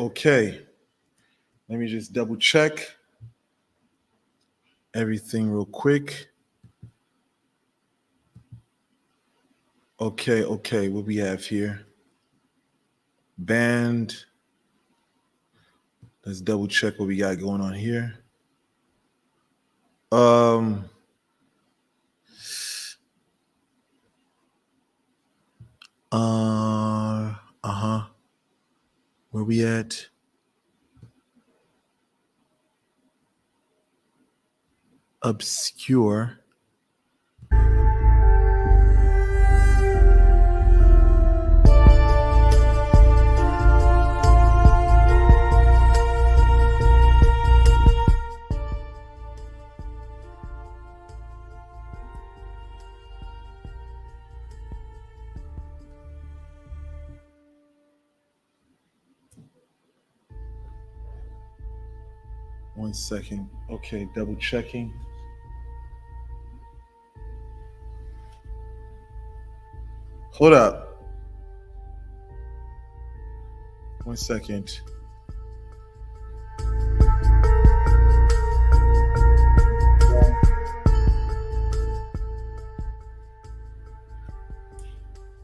Okay. Let me just double check everything real quick. Okay. What we have here? Band. Let's double check what we got going on here. Where we at? Obscure. One second. Okay, double checking. Hold up. One second.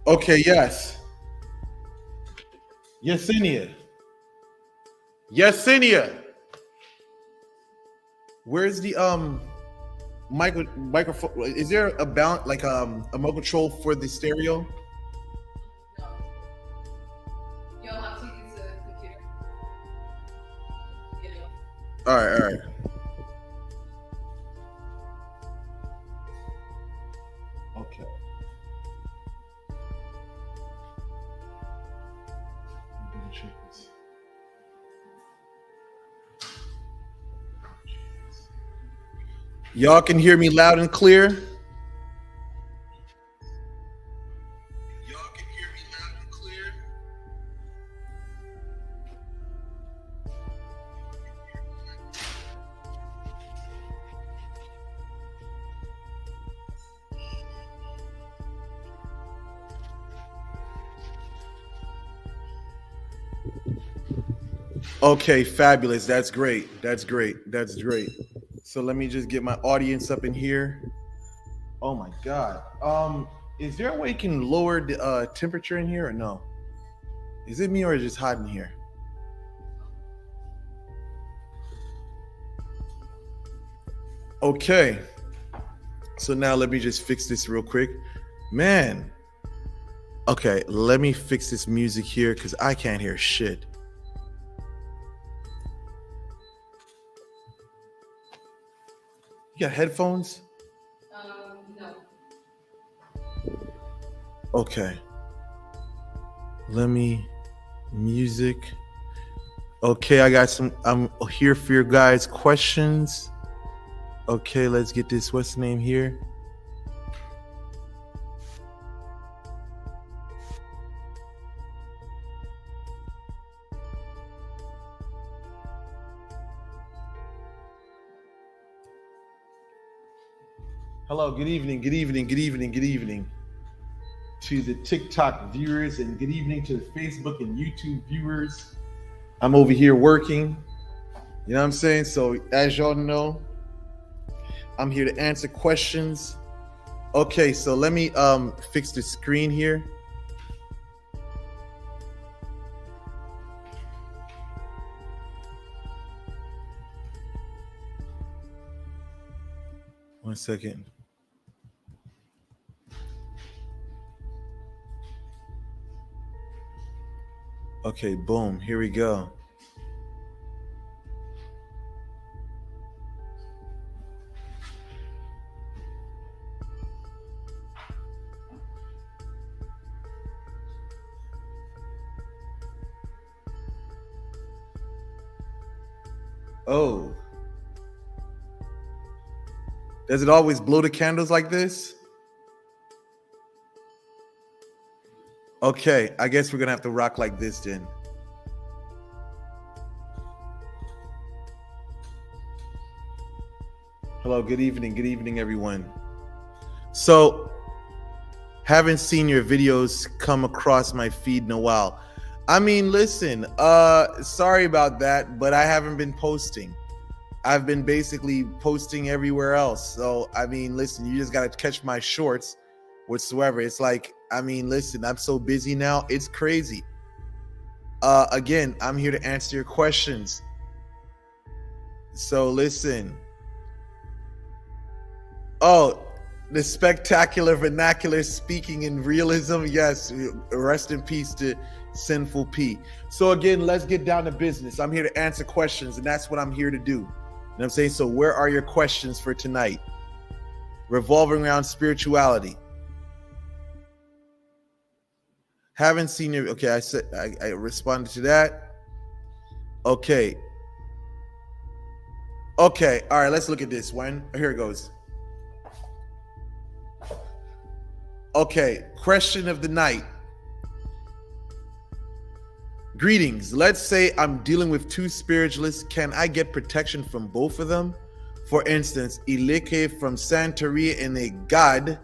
Okay, yes. Yesenia. Where's the microphone? Is there a balance, like a remote control for the stereo? No. You'll have to use the computer. Yeah. All right. Okay. Y'all can hear me loud and clear? Okay, fabulous. That's great. That's great. That's great. So let me just get my audience up in here. Oh my God. Is there a way you can lower the temperature in here or no? Is it me or is it just hot in here? Okay. So now let me just fix this real quick. Man. Okay, let me fix this music here because I can't hear shit. You got headphones? No. Okay. Let me music. Okay, I got some. I'm here for your guys' questions. Okay, let's get this. What's the name here? Hello, good evening, good evening, good evening, good evening to the TikTok viewers, and good evening to the Facebook and YouTube viewers. I'm over here working, you know what I'm saying? So as y'all know, I'm here to answer questions. Okay, so let me fix the screen here. One second. Okay, boom, here we go. Oh. Does it always blow the candles like this? Okay, I guess we're gonna have to rock like this then. Hello, good evening everyone. So, haven't seen your videos come across my feed in a while. I mean, listen, sorry about that, but I haven't been posting. I've been basically posting everywhere else. So, I mean, listen, you just gotta catch my shorts whatsoever. It's like, I mean, listen, I'm so busy now, it's crazy. Again, I'm here to answer your questions. So listen. Oh, the spectacular vernacular speaking in realism. Yes, rest in peace to Sinful P. So again, let's get down to business. I'm here to answer questions, and that's what I'm here to do. You know what I'm saying? So where are your questions for tonight? Revolving around spirituality. Haven't seen your, okay, I said, I responded to that. Okay. Okay, all right, let's look at this one. Here it goes. Okay, question of the night. Greetings. Let's say I'm dealing with two spiritualists. Can I get protection from both of them? For instance, Eleke from Santeria and a god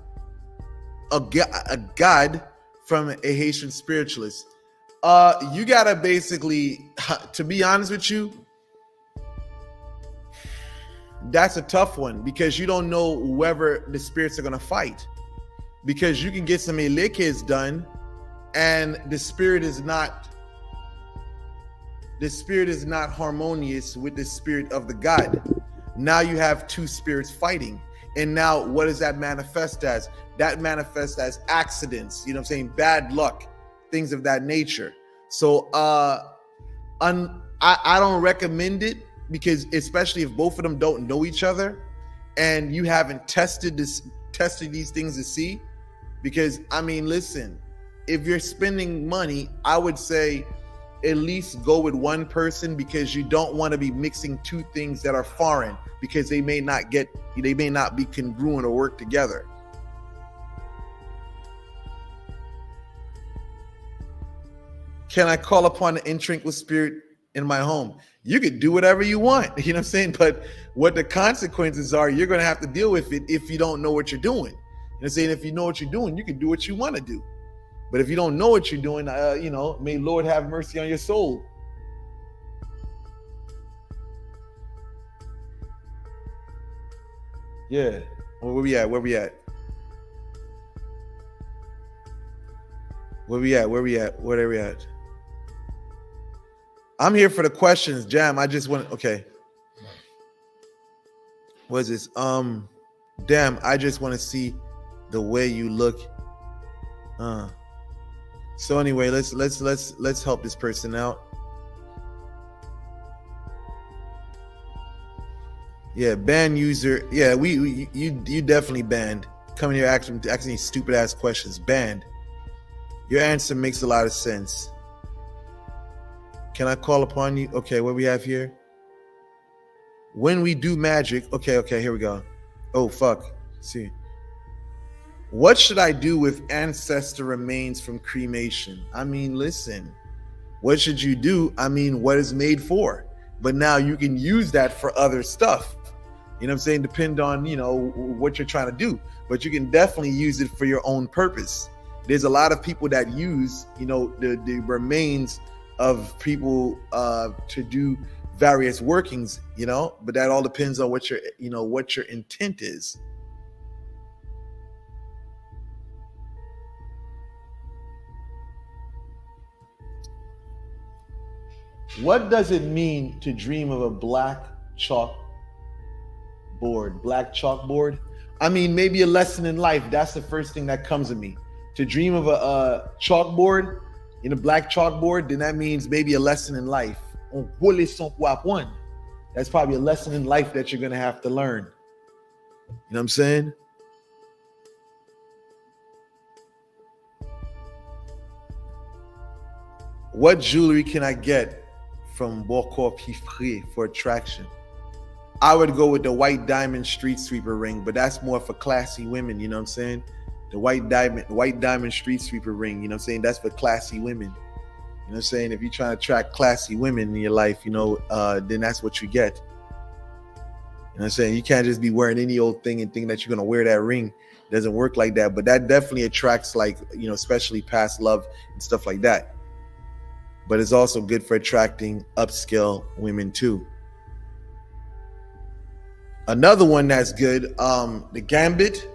from a Haitian spiritualist. You gotta basically, to be honest with you, that's a tough one because you don't know whoever the spirits are gonna fight. Because you can get some Elekes done and the spirit is not harmonious with the spirit of the god. Now you have two spirits fighting. And now what does that manifest as? That manifests as accidents, you know what I'm saying? Bad luck, things of that nature. So I don't recommend it because especially if both of them don't know each other and you haven't tested these things to see. Because I mean, listen, if you're spending money, I would say at least go with one person, because you don't want to be mixing two things that are foreign, because they may not be congruent or work together. Can I call upon the intrinsic spirit in my home? You could do whatever you want, you know what I'm saying? But what the consequences are, you're going to have to deal with it if you don't know what you're doing. You know what I'm saying? If you know what you're doing, you can do what you want to do. But if you don't know what you're doing, may Lord have mercy on your soul. Yeah. Where we at? Where we at? Where we at? Where we at? Where are we at? I'm here for the questions, Jam. I just want, okay. What is this? Damn, I just want to see the way you look. So anyway, let's help this person out. Yeah, ban user. Yeah, you definitely banned. Coming here asking these stupid ass questions. Banned. Your answer makes a lot of sense. Can I call upon you? Okay, what we have here? When we do magic. Okay, here we go. Oh, fuck. Let's see. What should I do with ancestor remains from cremation? I mean, listen. What should you do? I mean, what is made for? But now you can use that for other stuff. You know what I'm saying? Depend on, what you're trying to do. But you can definitely use it for your own purpose. There's a lot of people that use, the remains of people to do various workings, but that all depends on what your intent is. What does it mean to dream of a black chalkboard? I mean, maybe a lesson in life. That's the first thing that comes to me. To dream of a chalkboard, in a black chalkboard, then that means maybe a lesson in life. That's probably a lesson in life that you're going to have to learn. You know what I'm saying? What jewelry can I get from Bocor Pifre for attraction? I would go with the white diamond street sweeper ring, but that's more for classy women, you know what I'm saying? The white diamond street sweeper ring, you know what I'm saying? That's for classy women. You know what I'm saying? If you're trying to attract classy women in your life, then that's what you get. You know what I'm saying? You can't just be wearing any old thing and think that you're going to wear that ring. It doesn't work like that, but that definitely attracts, especially past love and stuff like that. But it's also good for attracting upscale women too. Another one that's good, the gambit.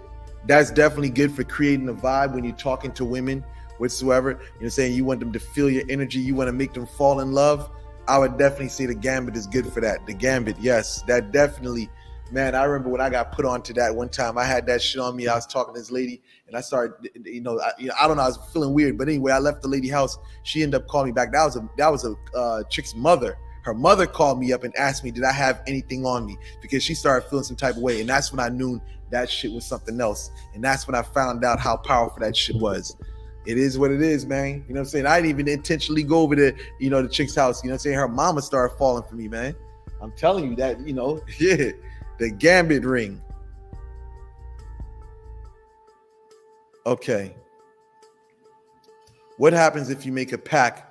That's definitely good for creating a vibe when you're talking to women whatsoever. You know what I'm saying? You want them to feel your energy. You want to make them fall in love. I would definitely say the gambit is good for that. The gambit, yes, that definitely. Man, I remember when I got put onto that one time. I had that shit on me. I was talking to this lady, and I started, I don't know, I was feeling weird. But anyway, I left the lady house. She ended up calling me back. That was a chick's mother. Her mother called me up and asked me, did I have anything on me? Because she started feeling some type of way. And that's when I knew that shit was something else. And that's when I found out how powerful that shit was. It is what it is, man. You know what I'm saying? I didn't even intentionally go over to, the chick's house. You know what I'm saying? Her mama started falling for me, man. I'm telling you that, yeah. The gambit ring. Okay. What happens if you make a pact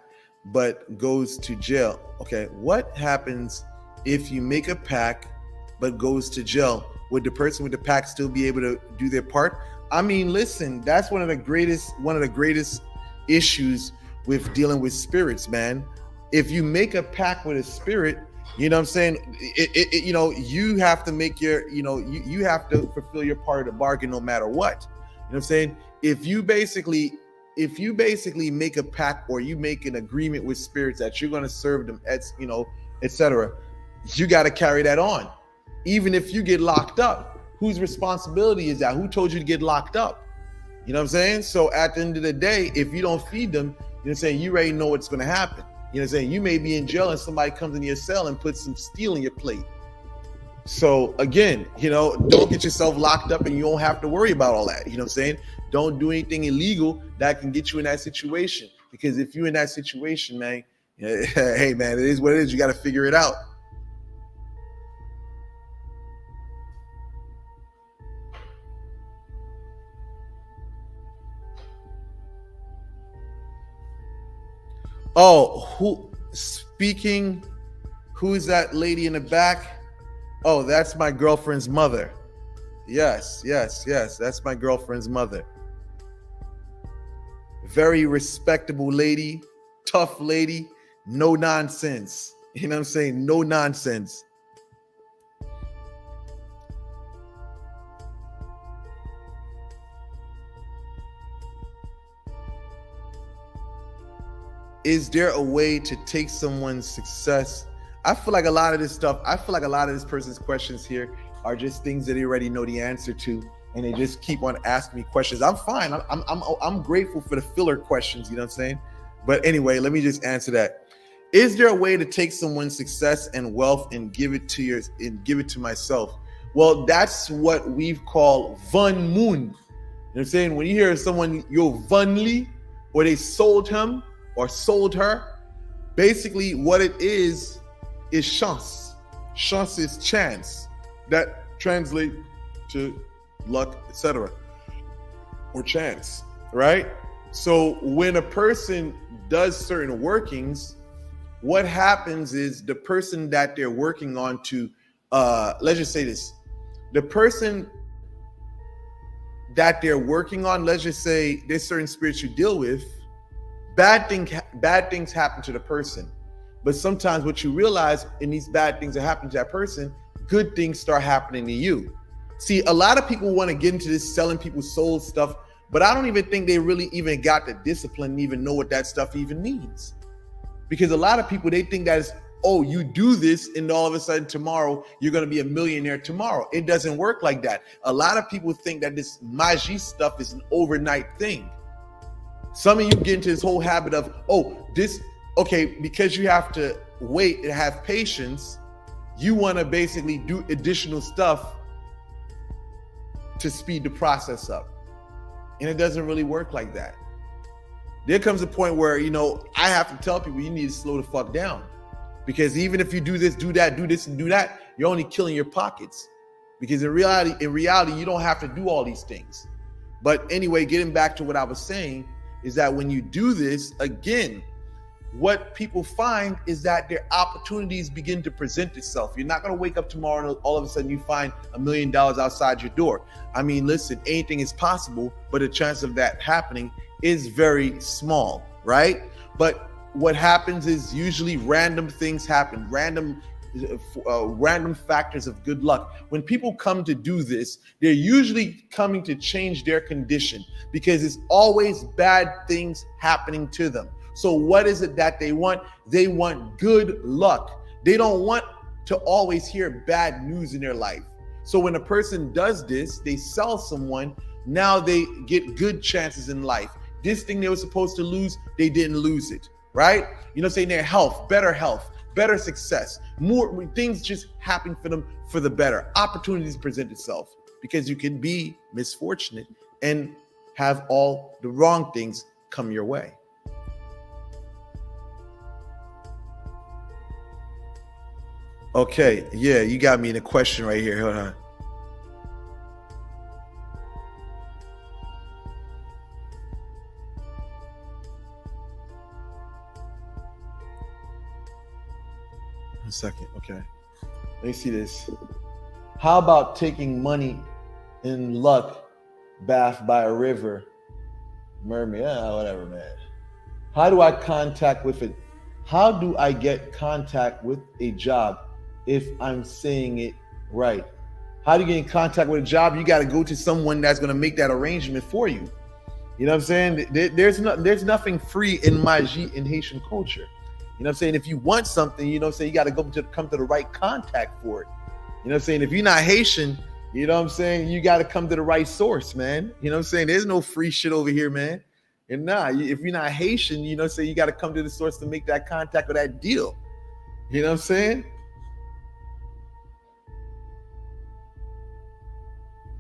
but goes to jail? Okay. What happens if you make a pact but goes to jail? Would the person with the pact still be able to do their part? I mean, listen, that's one of the greatest issues with dealing with spirits, man. If you make a pact with a spirit, you know what I'm saying? You have to make your, you have to fulfill your part of the bargain no matter what. You know what I'm saying? If you basically make a pact or you make an agreement with spirits that you're going to serve them, etc., you got to carry that on. Even if you get locked up, whose responsibility is that? Who told you to get locked up? You know what I'm saying? So at the end of the day, if you don't feed them, you know what I'm saying, you already know what's going to happen. You know what I'm saying? You may be in jail and somebody comes into your cell and puts some steel in your plate. So again, don't get yourself locked up and you don't have to worry about all that. You know what I'm saying? Don't do anything illegal that can get you in that situation. Because if you're in that situation, man, Hey man, it is what it is. You got to figure it out. Oh, who speaking? Who is that lady in the back? Oh, that's my girlfriend's mother. Yes, yes, yes. That's my girlfriend's mother. Very respectable lady, tough lady, no nonsense. You know what I'm saying? No nonsense. Is there a way to take someone's success? I feel like a lot of this person's questions here are just things that they already know the answer to, and they just keep on asking me questions. I'm fine. I'm grateful for the filler questions. You know what I'm saying? But anyway, let me just answer that. Is there a way to take someone's success and wealth and give it to myself? Well, that's what we've called Van Moon. You know what I'm saying? When you hear someone yo Vanly, or they sold him or sold her, basically what it is chance. Chance is chance. That translates to luck, etc. or chance, right? So when a person does certain workings, what happens is the person that they're working on to, let's just say this, the person that they're working on, let's just say there's certain spirits you deal with, bad things happen to the person. But sometimes what you realize in these bad things that happen to that person, good things start happening to you. See, a lot of people want to get into this selling people's soul stuff, but I don't even think they really even got the discipline and even know what that stuff even means. Because a lot of people, they think that is, oh, you do this and all of a sudden tomorrow you're going to be a millionaire tomorrow. It doesn't work like that. A lot of people think that this magie stuff is an overnight thing. Some of you get into this whole habit of, because you have to wait and have patience, you want to basically do additional stuff to speed the process up. And it doesn't really work like that. There comes a point where, I have to tell people you need to slow the fuck down. Because even if you do this, do that, do this, and do that, you're only killing your pockets. Because in reality, you don't have to do all these things. But anyway, getting back to what I was saying, is that when you do this, again, what people find is that their opportunities begin to present itself. You're not going to wake up tomorrow and all of a sudden you find $1 million outside your door. I mean, listen, anything is possible, but the chance of that happening is very small, right? But what happens is usually random things happen, random factors of good luck. When people come to do this, they're usually coming to change their condition because it's always bad things happening to them. So what is it that they want? They want good luck. They don't want to always hear bad news in their life. So when a person does this, they sell someone, now they get good chances in life. This thing they were supposed to lose, they didn't lose it, right? Saying their health, better success, more things just happen for them for the better. Opportunities present itself because you can be misfortunate and have all the wrong things come your way. Okay, yeah, you got me in a question right here. Hold on. One second, okay. Let me see this. How about taking money in luck, bath by a river, mermaid, whatever, man. How do I contact with it? How do I get contact with a job if I'm saying it right? How do you get in contact with a job? You got to go to someone that's going to make that arrangement for you. You know what I'm saying? There's nothing free in Maji in Haitian culture. You know what I'm saying? If you want something, you know what I'm saying, you got to come to the right contact for it. You know what I'm saying? If you're not Haitian, you know what I'm saying, you got to come to the right source, man. You know what I'm saying? There's no free shit over here, man. And if you're not Haitian, you know what I'm saying, you got to come to the source to make that contact or that deal. You know what I'm saying?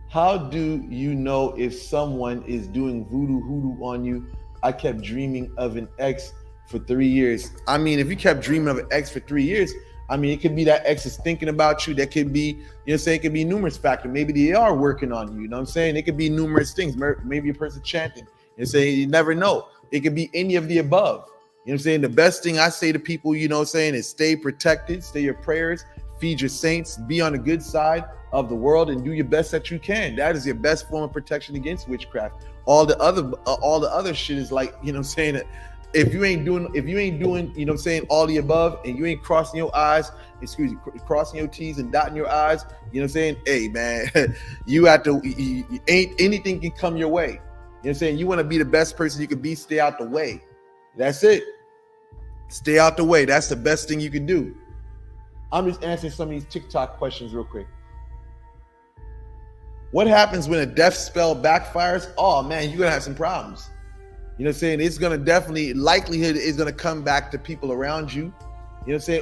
How do you know if someone is doing voodoo hoodoo on you? I kept dreaming of an ex for 3 years. I mean, if you kept dreaming of an ex for 3 years, I mean, it could be that ex is thinking about you. That could be, it could be numerous factors. Maybe they are working on you. You know what I'm saying? It could be numerous things. Maybe a person chanting. You never know. It could be any of the above. You know what I'm saying? The best thing I say to people, is stay protected, stay your prayers, feed your saints, be on the good side of the world, and do your best that you can. That is your best form of protection against witchcraft. All the other shit is like, if you ain't doing, all the above, and you ain't crossing your crossing your T's and dotting your I's, hey man, ain't anything can come your way. You want to be the best person you can be, stay out the way. That's it. Stay out the way. That's the best thing you can do. I'm just answering some of these TikTok questions real quick. What happens when a death spell backfires? Oh man, you're gonna have some problems. It's gonna definitely, likelihood is gonna come back to people around you.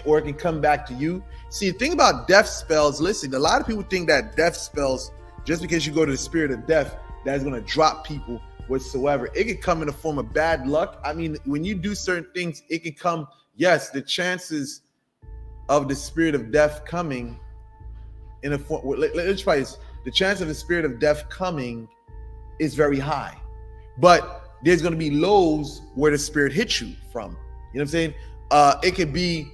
Or it can come back to you. See, the thing about death spells, listen, a lot of people think that death spells, just because you go to the spirit of death, that is gonna drop people whatsoever. It could come in the form of bad luck. I mean, when you do certain things, it can come, yes, the chances of the spirit of death coming in a form, let's try this. The chance of the spirit of death coming is very high, but there's going to be lows where the spirit hits you from. You know what I'm saying? It could be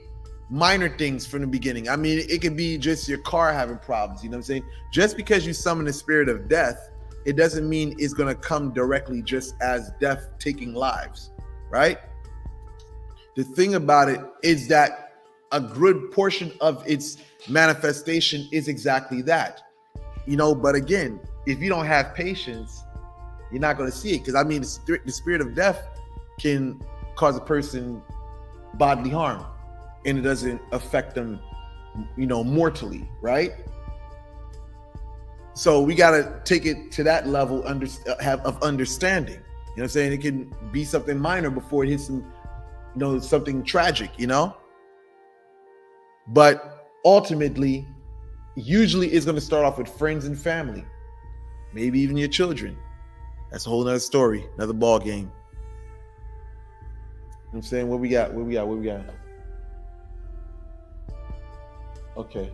minor things from the beginning. I mean, it could be just your car having problems. You know what I'm saying? Just because you summon the spirit of death, it doesn't mean it's going to come directly just as death taking lives, right? The thing about it is that a good portion of its manifestation is exactly that. But again, if you don't have patience, you're not going to see it. Because I mean, the spirit of death can cause a person bodily harm, and it doesn't affect them, mortally, right? So we got to take it to that level of understanding. You know what I'm saying? It can be something minor before it hits some, something tragic, But ultimately, usually it's going to start off with friends and family, maybe even your children. That's a whole nother story, another ball game. You know what I'm saying? What we got? Okay.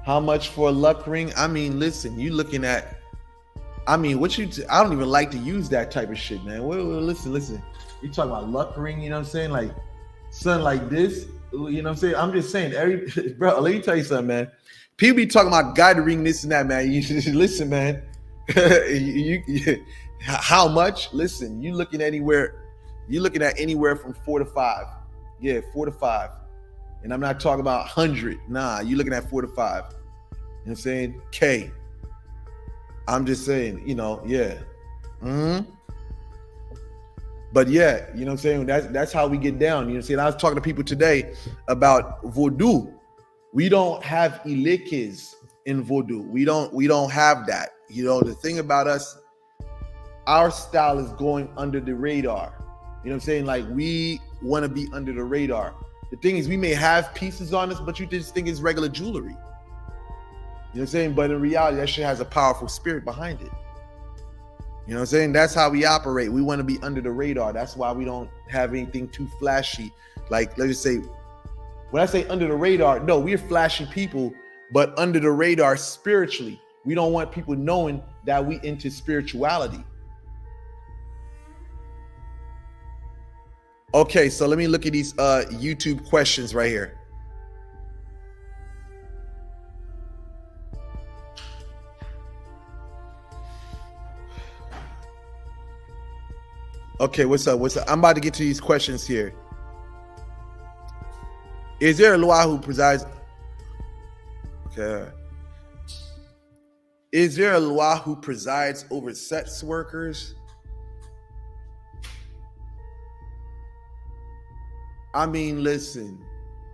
How much for a luck ring? I mean, listen, you looking at, I don't even like to use that type of shit, man. Well, listen. You talking about luck ring, you know what I'm saying? Like, something like this, you know what I'm saying? I'm just saying, bro, let me tell you something, man. People be talking about guide ring, this and that, man. You listen, man. How much? Listen, you're looking at anywhere from 4 to 5. Yeah, 4 to 5. And I'm not talking about 100. Nah, you're looking at 4 to 5. You know what I'm saying? K. I'm just saying, yeah. But yeah, you know what I'm saying? That's how we get down. You know what I'm saying? I was talking to people today about voodoo. We don't have Elekes in voodoo. We don't have that. The thing about us, our style is going under the radar. You know what I'm saying? Like, we want to be under the radar. The thing is, we may have pieces on us, but you just think it's regular jewelry. You know what I'm saying? But in reality, that shit has a powerful spirit behind it. You know what I'm saying? That's how we operate. We want to be under the radar. That's why we don't have anything too flashy. Like, let's just say, when I say under the radar, no, we're flashy people, but under the radar spiritually. We don't want people knowing that we into spirituality. Okay, so let me look at these YouTube questions right here. Okay, what's up? I'm about to get to these questions here. Is there a loi who presides? Okay. Is there a loi who presides over sex workers? I mean, listen,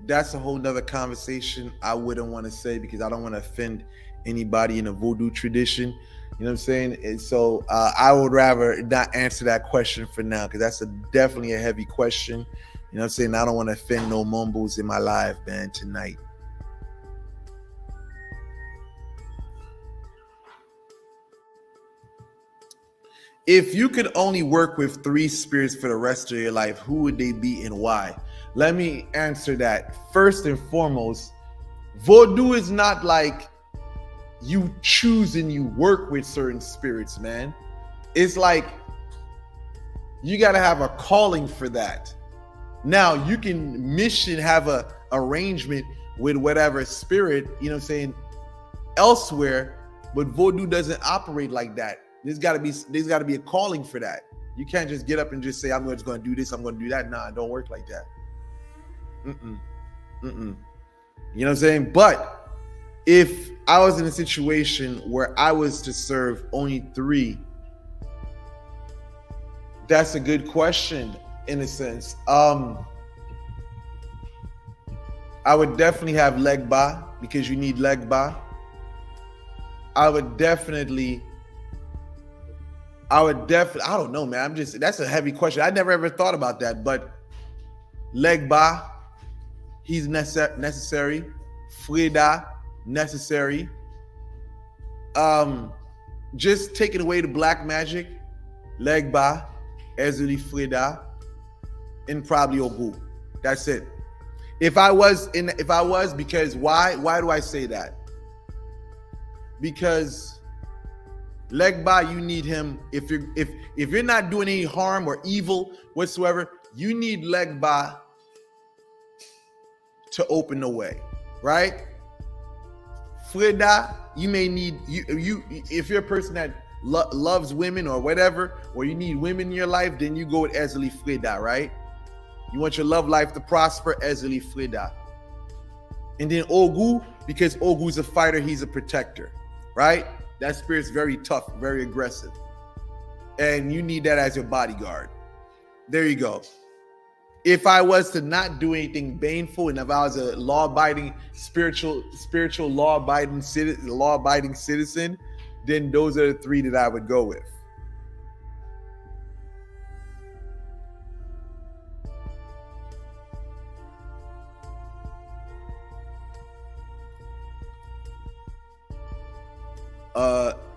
that's a whole nother conversation I wouldn't want to say, because I don't want to offend anybody in a voodoo tradition. You know what I'm saying? And so I would rather not answer that question for now, because that's definitely a heavy question. You know what I'm saying? I don't want to offend no mumbles in my live, man, tonight. If you could only work with 3 spirits for the rest of your life, who would they be and why? Let me answer that. First and foremost, voodoo is not like you choose and you work with certain spirits, man. It's like you got to have a calling for that. Now, you can have a arrangement with whatever spirit, you know what I'm saying, elsewhere, but voodoo doesn't operate like that. There's got to be a calling for that. You can't just get up and just say, I'm just going to do this, I'm going to do that. Nah, it don't work like that. You know what I'm saying? But if I was in a situation where I was to serve only 3, that's a good question in a sense. I would definitely have Legba, because you need Legba. I don't know, man. That's a heavy question. I never ever thought about that, but Legba, he's necessary. Frida, necessary. Just taking away the black magic, Legba, Ezuli, Frida, and probably Ogu. That's it. If I was, because why do I say that? Because Legba, you need him. If you're not doing any harm or evil whatsoever, you need Legba to open the way, right? Frida, you may need you if you're a person that loves women or whatever, or you need women in your life, then you go with Ezeli Frida, right? You want your love life to prosper, Ezeli Frida. And then Ogu, because Ogu's a fighter, he's a protector, right? That spirit's very tough, very aggressive. And you need that as your bodyguard. There you go. If I was to not do anything baneful, and if I was a law-abiding, spiritual law-abiding citizen, then those are the 3 that I would go with.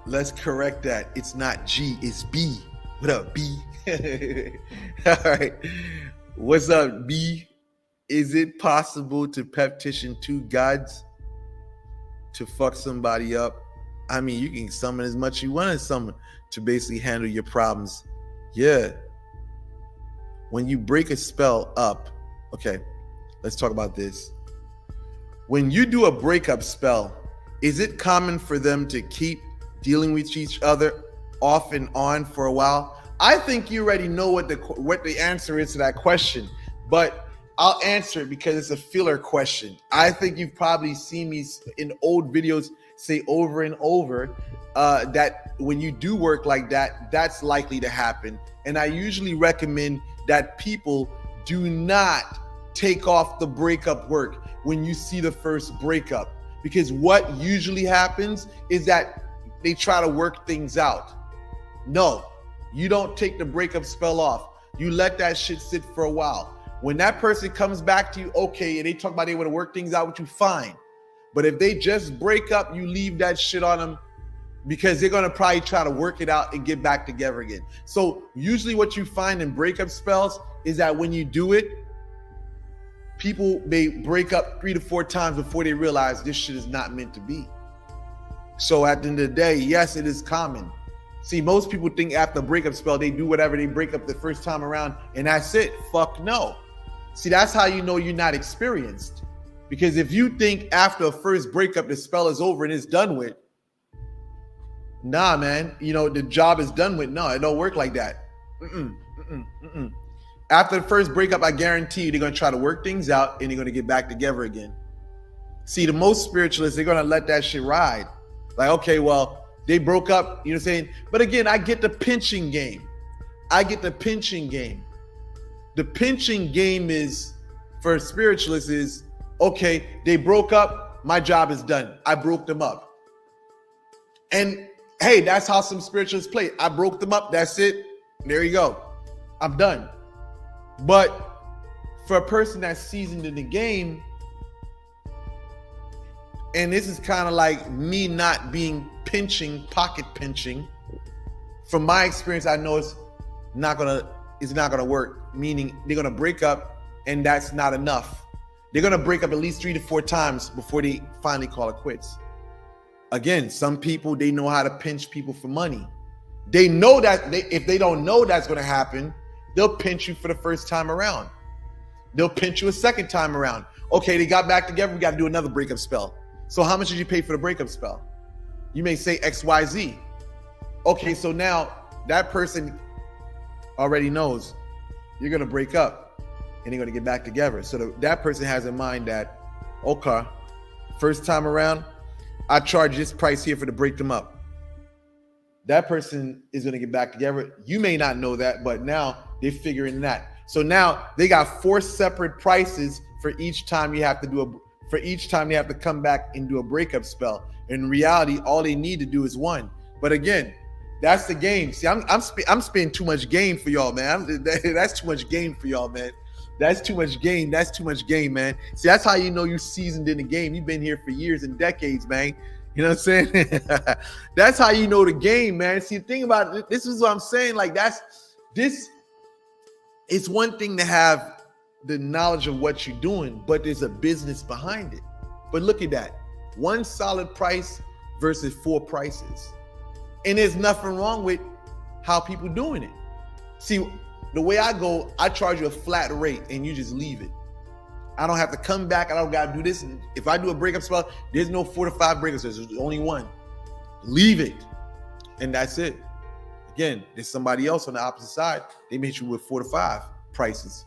Let's correct that. It's not G, it's B. What up, B? All right. What's up, B? Is it possible to petition 2 gods to fuck somebody up? I mean, you can summon as much as you want to summon to basically handle your problems. Yeah. When you break a spell up, okay, let's talk about this. When you do a breakup spell, is it common for them to keep dealing with each other off and on for a while? I think you already know what the answer is to that question, but I'll answer it because it's a filler question. I think you've probably seen me in old videos say over and over that when you do work like that, that's likely to happen. And I usually recommend that people do not take off the breakup work when you see the first breakup, because what usually happens is that they try to work things out. No, you don't take the breakup spell off. You let that shit sit for a while. When that person comes back to you, okay, and they talk about they want to work things out with you, fine. But if they just break up, you leave that shit on them, because they're going to probably try to work it out and get back together again. So usually what you find in breakup spells is that when you do it, people may break up 3 to 4 times before they realize this shit is not meant to be. So at the end of the day, yes, it is common. See, most people think after a breakup spell, they do whatever, they break up the first time around and that's it. Fuck no. See, that's how you know you're not experienced. Because if you think after a first breakup, the spell is over and it's done with, nah, man, you know, the job is done with. No, it don't work like that. After the first breakup, I guarantee you they're going to try to work things out and they're going to get back together again. See, the most spiritualists, they're going to let that shit ride. Like, okay, well, they broke up, you know what I'm saying? But again, I get the pinching game. The pinching game is, for spiritualists, is, okay, they broke up, my job is done. I broke them up. And hey, that's how some spiritualists play. I broke them up, that's it. There you go. I'm done. But for a person that's seasoned in the game, and this is kind of like me not being pocket pinching from my experience, I know it's not gonna work. Meaning they're gonna break up, and that's not enough. They're gonna break up at least 3 to 4 times before they finally call it quits. Again, some people, they know how to pinch people for money. They know that if they don't know that's gonna happen, they'll pinch you for the first time around. They'll pinch you a second time around. Okay, they got back together, we gotta do another breakup spell. So how much did you pay for the breakup spell? You may say XYZ. Okay, so now that person already knows you're gonna break up and they're gonna get back together. So that person has in mind that, okay, first time around, I charge this price here for to break them up. That person is gonna get back together. You may not know that, but now they're figuring that. So now they got 4 separate prices for each time you have to they have to come back and do a breakup spell. In reality, all they need to do is 1. But again, that's the game. See, I'm spending too much game for y'all, man. That's too much game for y'all, man. That's too much game. That's too much game, man. See, that's how you know you seasoned in the game. You've been here for years and decades, man. You know what I'm saying? That's how you know the game, man. See, the thing about it, this is what I'm saying. Like it's one thing to have the knowledge of what you're doing, but there's a business behind it. But look at that. 1 solid price versus 4 prices. And there's nothing wrong with how people doing it. See, the way I go, I charge you a flat rate and you just leave it. I don't have to come back. I don't got to do this. And if I do a breakup spell, there's no 4 to 5 breakups. There's only 1. Leave it. And that's it. Again, there's somebody else on the opposite side. They may hit you with 4 to 5 prices.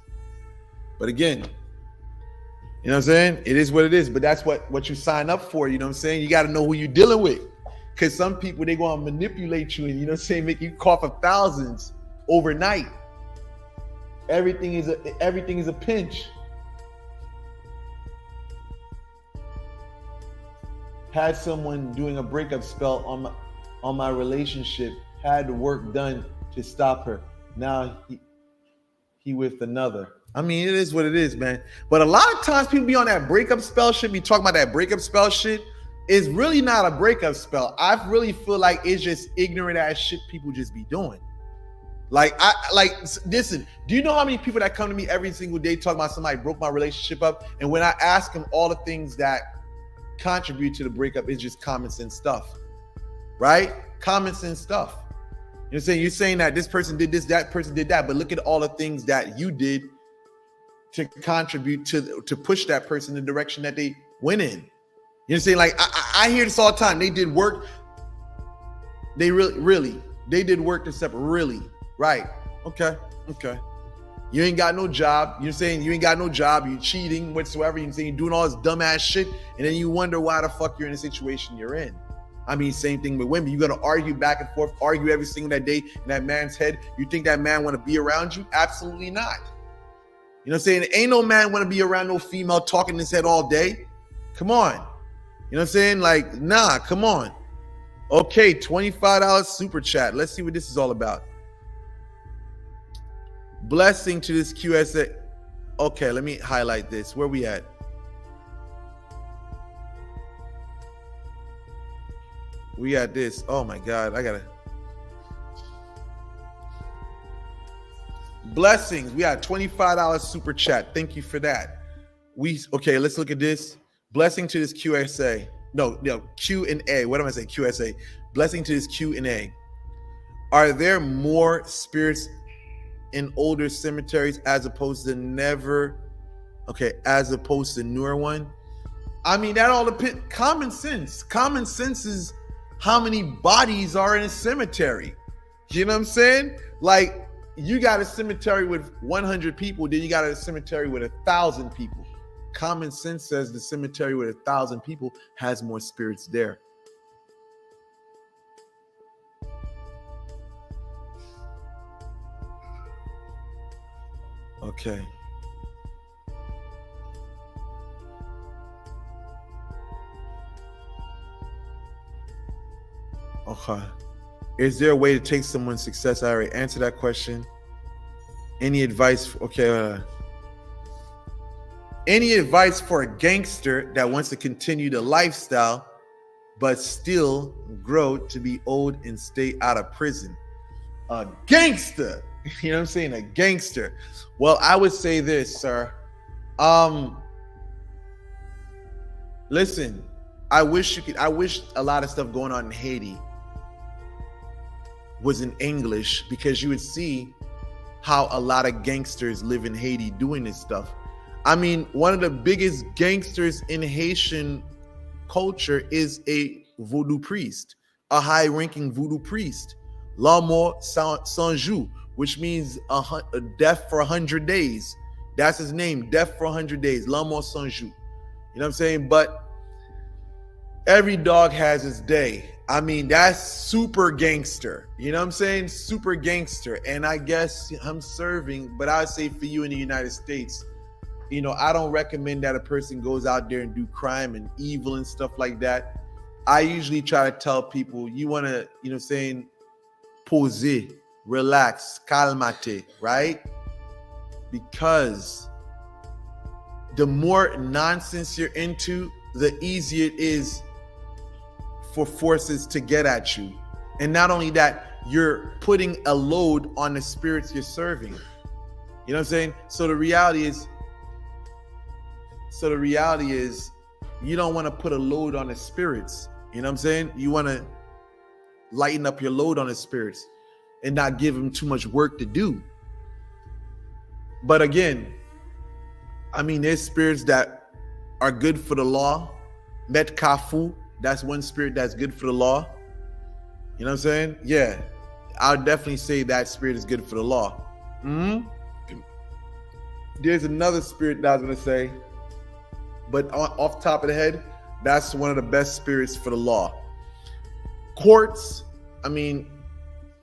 But again, you know what I'm saying? It is what it is. But that's what you sign up for. You know what I'm saying? You got to know who you're dealing with. Because some people, they going to manipulate you and, you know what I'm saying, make you cough up thousands overnight. Everything is a pinch. Had someone doing a breakup spell on my relationship, had the work done to stop her. Now he with another. I mean, it is what it is, man. But a lot of times people be on that breakup spell shit, be talking about that breakup spell shit. It's really not a breakup spell. I really feel like it's just ignorant ass shit people just be doing. Listen, do you know how many people that come to me every single day talking about somebody broke my relationship up? And when I ask them all the things that contribute to the breakup, it's just common sense stuff, right? Common sense stuff. You know what I'm saying? You're saying that this person did this, that person did that, but look at all the things that you did to contribute to push that person in the direction that they went in. You know what I'm saying? Like, I hear this all the time. They did work. They really, they did work to separate. Really, right? Okay. You ain't got no job. You know what I'm saying? You ain't got no job. You're cheating whatsoever. You know what I'm saying? You're doing all this dumbass shit. And then you wonder why the fuck you're in the situation you're in. I mean, same thing with women. You're going to argue back and forth, argue every single day in that man's head. You think that man want to be around you? Absolutely not. You know what I'm saying? Ain't no man want to be around no female talking in his head all day. Come on. You know what I'm saying? Like, nah, come on. Okay, $25 super chat. Let's see what this is all about. Blessing to this QSA. Okay, let me highlight this. Where we at? We got this. Oh my God, I gotta. Blessings. We got $25 super chat. Thank you for that. Okay, let's look at this. Blessing to this QSA. No, Q&A. What am I saying? QSA. Blessing to this Q&A. Are there more spirits in older cemeteries as opposed to newer one? I mean, that all depends. Common sense. Common sense is how many bodies are in a cemetery. You know what I'm saying? Like, you got a cemetery with 100 people, then you got a cemetery with 1,000 people. Common sense says the cemetery with 1,000 people has more spirits there. Okay. Okay. Is there a way to take someone's success? I already answered that question. Any advice? Any advice for a gangster that wants to continue the lifestyle but still grow to be old and stay out of prison? A gangster. You know what I'm saying? A gangster. Well, I would say this, sir. Listen, I wish a lot of stuff going on in Haiti was in English, because you would see how a lot of gangsters live in Haiti doing this stuff. I mean, one of the biggest gangsters in Haitian culture is a voodoo priest, a high-ranking voodoo priest, La Mort Sans Jour, which means a death for 100 days. That's his name, death for 100 days, La Mort Sans Jour. You know what I'm saying? But every dog has its day. I mean, that's super gangster. You know what I'm saying? Super gangster. And I guess I'm serving, but I would say for you in the United States, you know, I don't recommend that a person goes out there and do crime and evil and stuff like that. I usually try to tell people, you want to, you know what I'm saying, poser, relax, calmate, right? Because the more nonsense you're into, the easier it is for forces to get at you. And not only that, you're putting a load on the spirits you're serving. You know what I'm saying? So the reality is you don't want to put a load on the spirits. You know what I'm saying? You want to lighten up your load on the spirits and not give them too much work to do. But again, I mean, there's spirits that are good for the law. Met Kafu, that's one spirit that's good for the law. You know what I'm saying? Yeah, I'll definitely say that spirit is good for the law. There's another spirit that I was going to say, but off the top of the head, that's one of the best spirits for the law. Courts, I mean,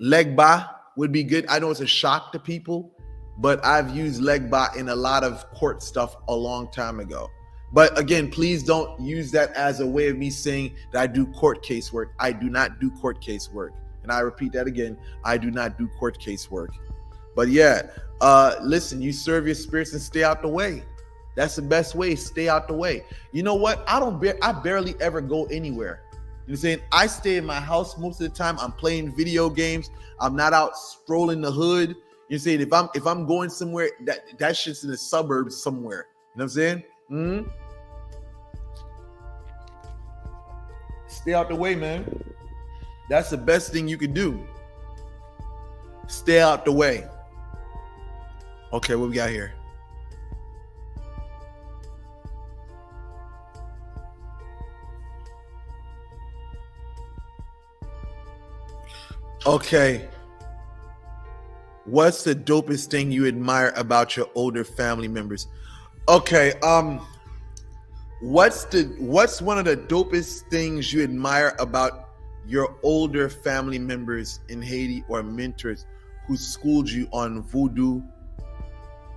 Legba would be good. I know it's a shock to people, but I've used Legba in a lot of court stuff a long time ago. But again, please don't use that as a way of me saying that I do court case work. I do not do court case work. And I repeat that again, I do not do court case work. But yeah, listen, you serve your spirits and stay out the way. That's the best way, stay out the way. You know what? I barely ever go anywhere. You know what I'm saying? I stay in my house most of the time. I'm playing video games. I'm not out strolling the hood. You're saying if I'm going somewhere, that shit's in the suburbs somewhere. You know what I'm saying? Stay out the way, man. That's the best thing you can do. Stay out the way. Okay, what we got here? Okay. What's the dopest thing you admire about your older family members? Okay, what's one of the dopest things you admire about your older family members in Haiti or mentors who schooled you on voodoo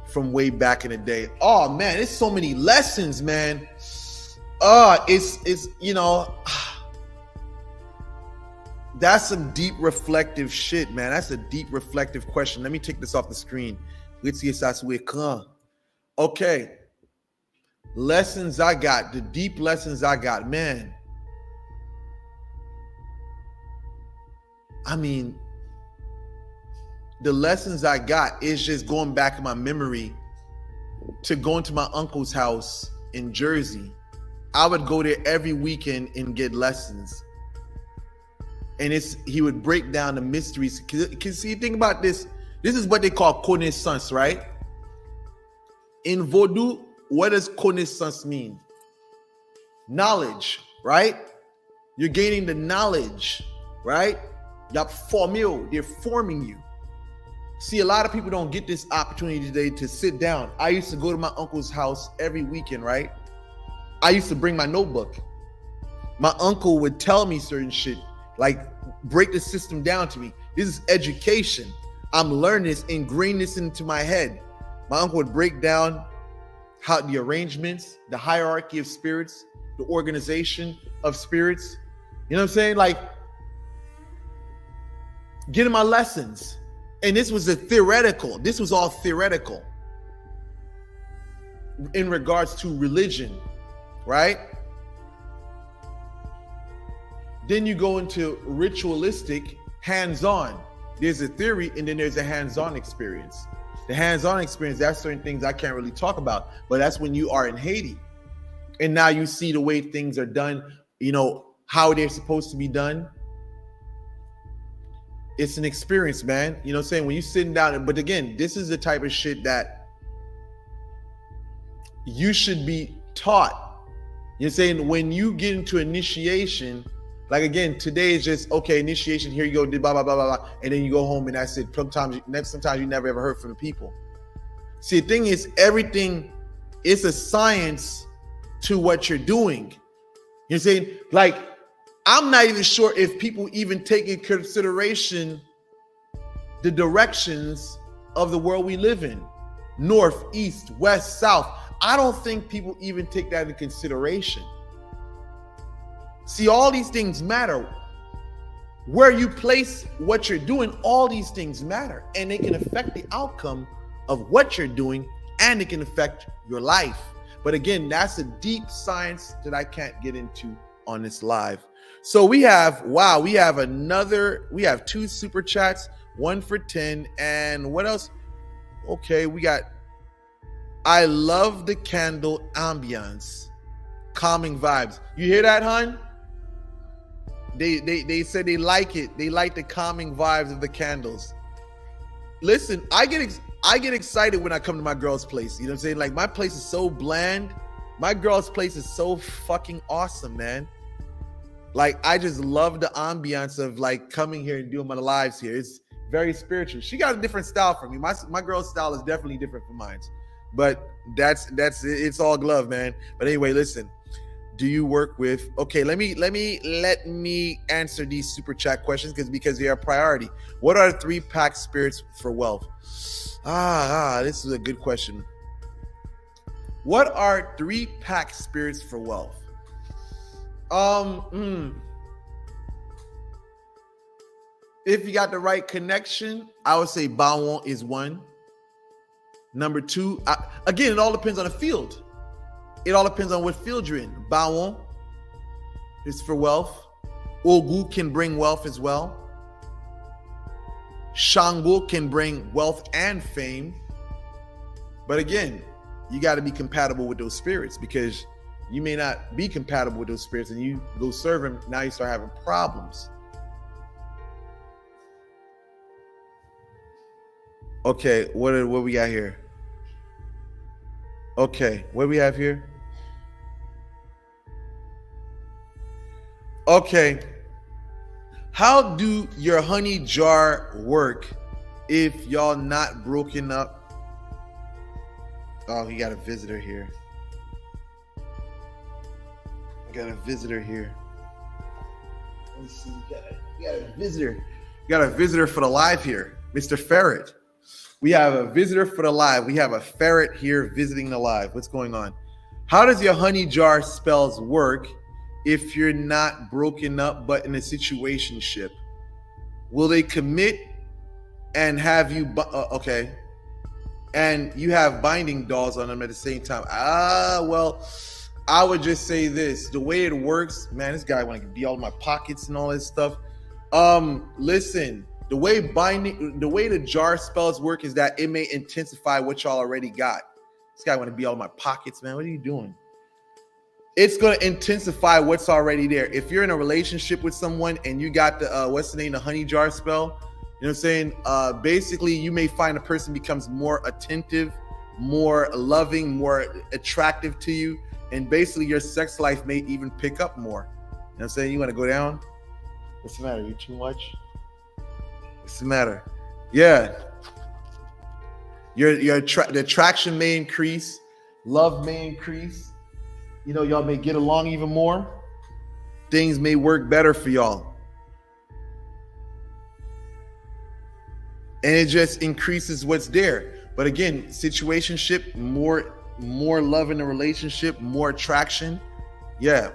from way back in the day? Oh man, it's so many lessons, man. It's you know, that's some deep reflective shit, man. That's a deep reflective question. Let me take this off the screen. Okay. Lessons I got, the deep lessons I got, man. I mean, the lessons I got is just going back in my memory to going to my uncle's house in Jersey. I would go there every weekend and get lessons. And he would break down the mysteries. Cause see, think about this. This is what they call connaissance, right? In Vodou, what does connaissance mean? Knowledge, right? You're gaining the knowledge, right? They're forming you. See, a lot of people don't get this opportunity today to sit down. I used to go to my uncle's house every weekend, right? I used to bring my notebook. My uncle would tell me certain shit, like break the system down to me. This is education. I'm learning this, ingrain this into my head. My uncle would break down how the arrangements, the hierarchy of spirits, the organization of spirits. You know what I'm saying? Like, getting my lessons. And this was this was all theoretical in regards to religion, right? Then you go into ritualistic, hands-on. there's a theory, and then there's a hands-on experience. The hands-on experience, that's certain things I can't really talk about, but that's when you are in Haiti. And now you see the way things are done, how they're supposed to be done. It's an experience, man. You know what I'm saying? When you're sitting down, but again, this is the type of shit that you should be taught. You're saying when you get into initiation, like again, today is just, okay, initiation, here you go, blah, blah, blah, blah, blah, and then you go home and that's it. Sometimes you never ever heard from the people. See, the thing is, everything is a science to what you're doing. You're saying, like, I'm not even sure if people even take in consideration the directions of the world we live in. North, east, west, south. I don't think people even take that into consideration. See, all these things matter. Where you place what you're doing, all these things matter. And they can affect the outcome of what you're doing, and it can affect your life. But again, that's a deep science that I can't get into on this live. So we have 2 super chats, 1 for 10. And what else? Okay, we got, I love the candle ambiance, calming vibes. You hear that, hun? They said they like it. They like the calming vibes of the candles. Listen, I get excited when I come to my girl's place. You know what I'm saying? Like, my place is so bland. My girl's place is so fucking awesome, man. Like, I just love the ambiance of like coming here and doing my lives here. It's very spiritual. She got a different style from me. My girl's style is definitely different from mine. But that's it's all glove, man. But anyway, listen. Do you work with? Okay, let me answer these super chat questions because they are priority. What are the 3 pact spirits for wealth? This is a good question. What are 3 pact spirits for wealth? If you got the right connection, I would say Bawon is 1. Number 2, again, it all depends on the field. It all depends on what field you're in. Bawon is for wealth. Ogu can bring wealth as well. Shango can bring wealth and fame. But again, you got to be compatible with those spirits, because you may not be compatible with those spirits and you go serve them. Now you start having problems. Okay, what we got here? Okay, what do we have here? Okay. How do your honey jar work if y'all not broken up? Oh, he got a visitor here. Got a visitor here. Let me see. We got a visitor. We got a visitor for the live here, Mr. Ferret. We have a visitor for the live. We have a ferret here visiting the live. What's going on? How does your honey jar spells work if you're not broken up but in a situationship? Will they commit and have you okay, and you have binding dolls on them at the same time? Well, I would just say this: the way it works, man, this guy want to be all in my pockets and all this stuff. Listen, the way the jar spells work is that it may intensify what y'all already got. This guy want to be all in my pockets, man. What are you doing? It's going to intensify what's already there. If you're in a relationship with someone and you got the the honey jar spell, you know what I'm saying? Basically, you may find a person becomes more attentive, more loving, more attractive to you, and basically your sex life may even pick up more. You know what I'm saying? You want to go down? What's the matter? You too much? What's the matter? Yeah. The attraction may increase, love may increase. You know, y'all may get along even more. Things may work better for y'all. And it just increases what's there. But again, situationship, more love in the relationship, more attraction. Yeah.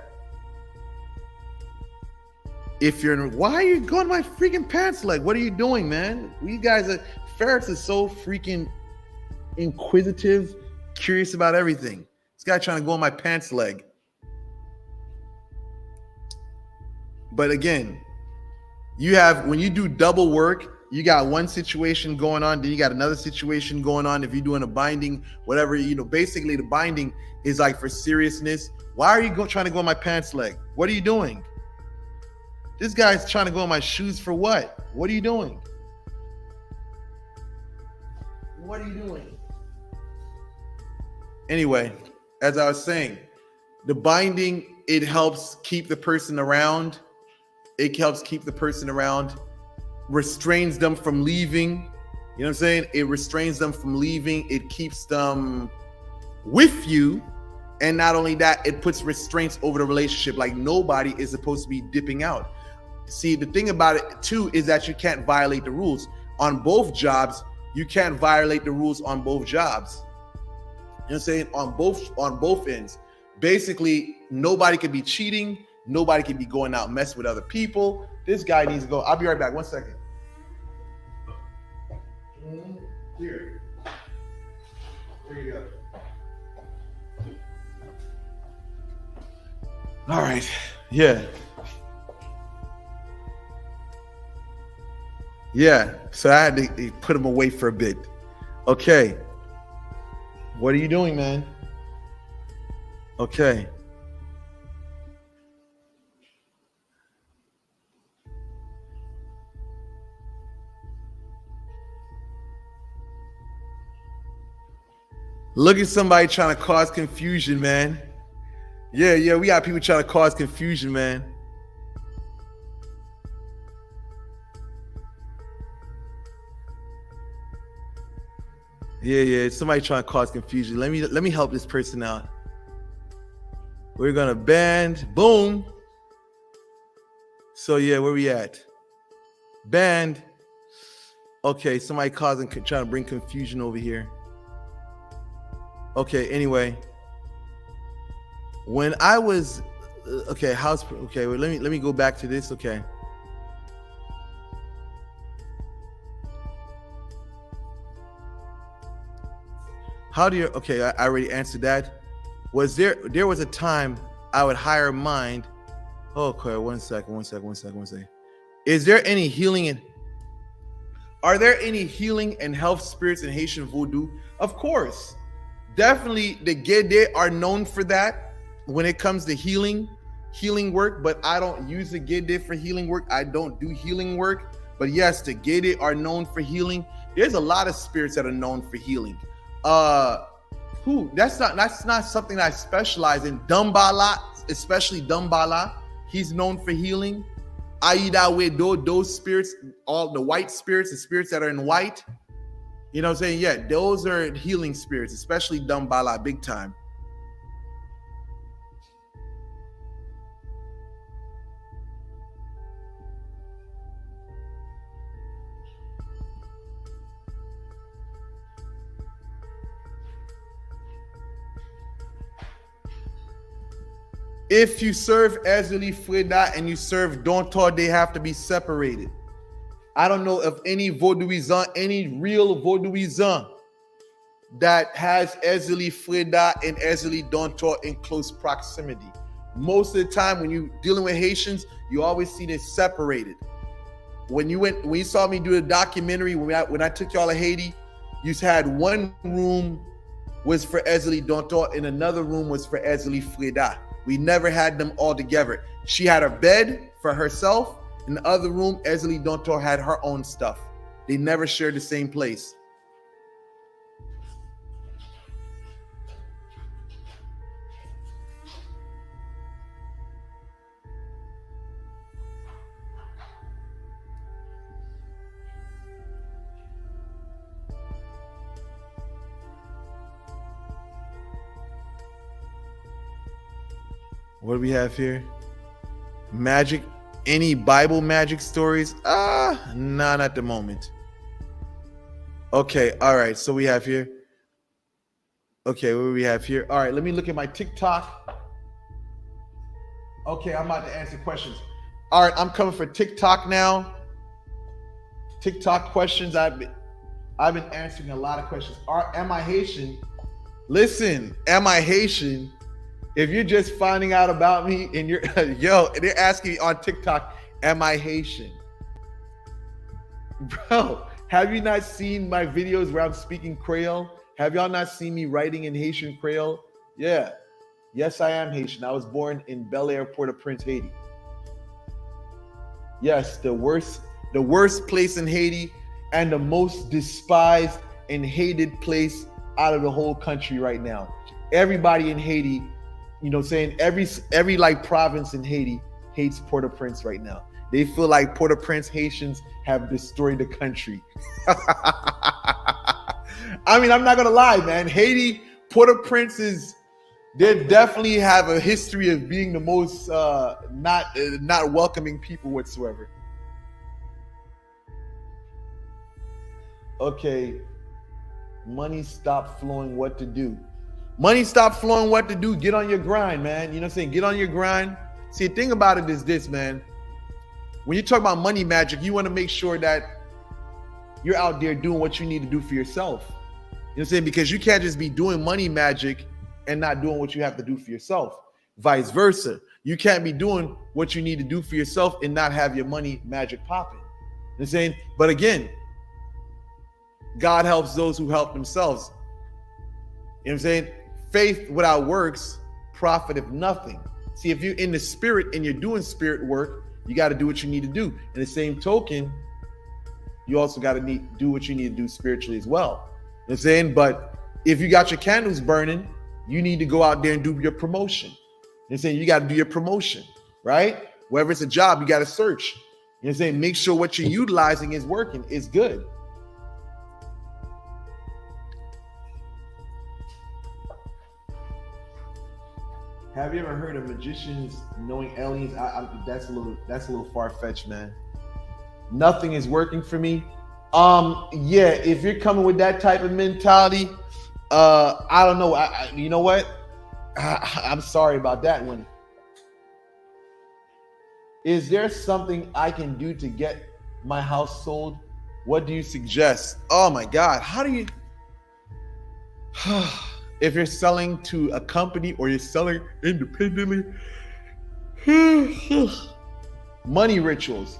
If you're in, why are you going to my freaking pants leg? What are you doing, man? You guys are, ferrets are so freaking inquisitive, curious about everything. This guy trying to go on my pants leg. But again, you have, when you do double work, You got one situation going on, then you got another situation going on. If you're doing a binding, whatever, basically the binding is like for seriousness. Why are you trying to go on my pants leg? What are you doing? This guy's trying to go on my shoes for what? What are you doing? What are you doing? Anyway, as I was saying, the binding, it helps keep the person around. It helps keep the person around, restrains them from leaving. You know what I'm saying? It restrains them from leaving. It keeps them with you. And not only that, it puts restraints over the relationship. Like nobody is supposed to be dipping out. See, the thing about it too is that you can't violate the rules. On both jobs, you can't violate the rules on both jobs. You know what I'm saying? On both ends. Basically, nobody could be cheating. Nobody can be going out and messing with other people. This guy needs to go. I'll be right back. 1 second. Here. Here you go. All right. Yeah. Yeah. So I had to put him away for a bit. Okay. What are you doing, man? Okay. Look at somebody trying to cause confusion, man. Yeah, we got people trying to cause confusion, man. Yeah, somebody trying to cause confusion. Let me help this person out. We're gonna band, boom. So yeah, where we at? Band. Okay, somebody trying to bring confusion over here. Okay, anyway. When I was okay, well, let me go back to this. Okay. How do you okay, I already answered that. There was a time I would hire a mind. Okay, one second. Is there any healing are there any healing and health spirits in Haitian voodoo? Of course. Definitely the Gede are known for that. When it comes to healing work, but I don't use the Gede for healing work. I don't do healing work, but yes, the Gede are known for healing. There's a lot of spirits that are known for healing. That's not something I specialize in. Dumbala, especially Dumbala, he's known for healing. Aida Wedo, those spirits, all the white spirits, the spirits that are in white, you know what I'm saying? Yeah, those are healing spirits, especially Dumbala, big time. If you serve Ezeli Freda and you serve Dontor, they have to be separated. I don't know of any Vaudouisan, any real Vaudouisan that has Ezeli Freda and Ezeli Dontor in close proximity. Most of the time when you're dealing with Haitians, you always see this separated. When you saw me do a documentary, when I took y'all to Haiti, you had one room was for Ezeli Dontor and another room was for Ezeli Freda. We never had them all together. She had a bed for herself. In the other room, Ezeli Dontor had her own stuff. They never shared the same place. What do we have here? Magic, any Bible magic stories? Not at the moment. Okay, all right, so we have here. Okay, what do we have here? All right, let me look at my TikTok. Okay, I'm about to answer questions. All right, I'm coming for TikTok now. TikTok questions. I've been answering a lot of questions. Am I Haitian? Listen, am I Haitian? If you're just finding out about me and they're asking me on TikTok, am I Haitian? Bro, have you not seen my videos where I'm speaking Creole? Have y'all not seen me writing in Haitian Creole? Yeah. Yes, I am Haitian. I was born in Bel Air, Port-au-Prince, Haiti. Yes, the worst place in Haiti and the most despised and hated place out of the whole country right now. Everybody in Haiti, saying every like province in Haiti hates Port-au-Prince right now. They feel like Port-au-Prince Haitians have destroyed the country. I mean, I'm not gonna lie, man. Haiti, Port-au-Prince they definitely have a history of being the most not welcoming people whatsoever. Okay, money stopped flowing. What to do? Money stopped flowing. What to do? Get on your grind, man. You know what I'm saying? Get on your grind. See, the thing about it is this, man. When you talk about money magic, you want to make sure that you're out there doing what you need to do for yourself. You know what I'm saying? Because you can't just be doing money magic and not doing what you have to do for yourself. Vice versa. You can't be doing what you need to do for yourself and not have your money magic popping. You know what I'm saying? But again, God helps those who help themselves. You know what I'm saying? Faith without works profiteth nothing. See, if you're in the spirit and you're doing spirit work, you got to do what you need to do. In the same token, you also got to do what you need to do spiritually as well. You know what I'm saying? But if you got your candles burning, you need to go out there and do your promotion. You know what I'm saying? You got to do your promotion, right? Whether it's a job, you got to search. You know what I'm saying? Make sure what you're utilizing is working, is good. Have you ever heard of magicians knowing aliens? That's a little far-fetched, man. Nothing is working for me. Yeah, if you're coming with that type of mentality, I don't know. You know what? I'm sorry about that one. Is there something I can do to get my house sold? What do you suggest? Oh my God, how do you? If you're selling to a company or you're selling independently, money rituals,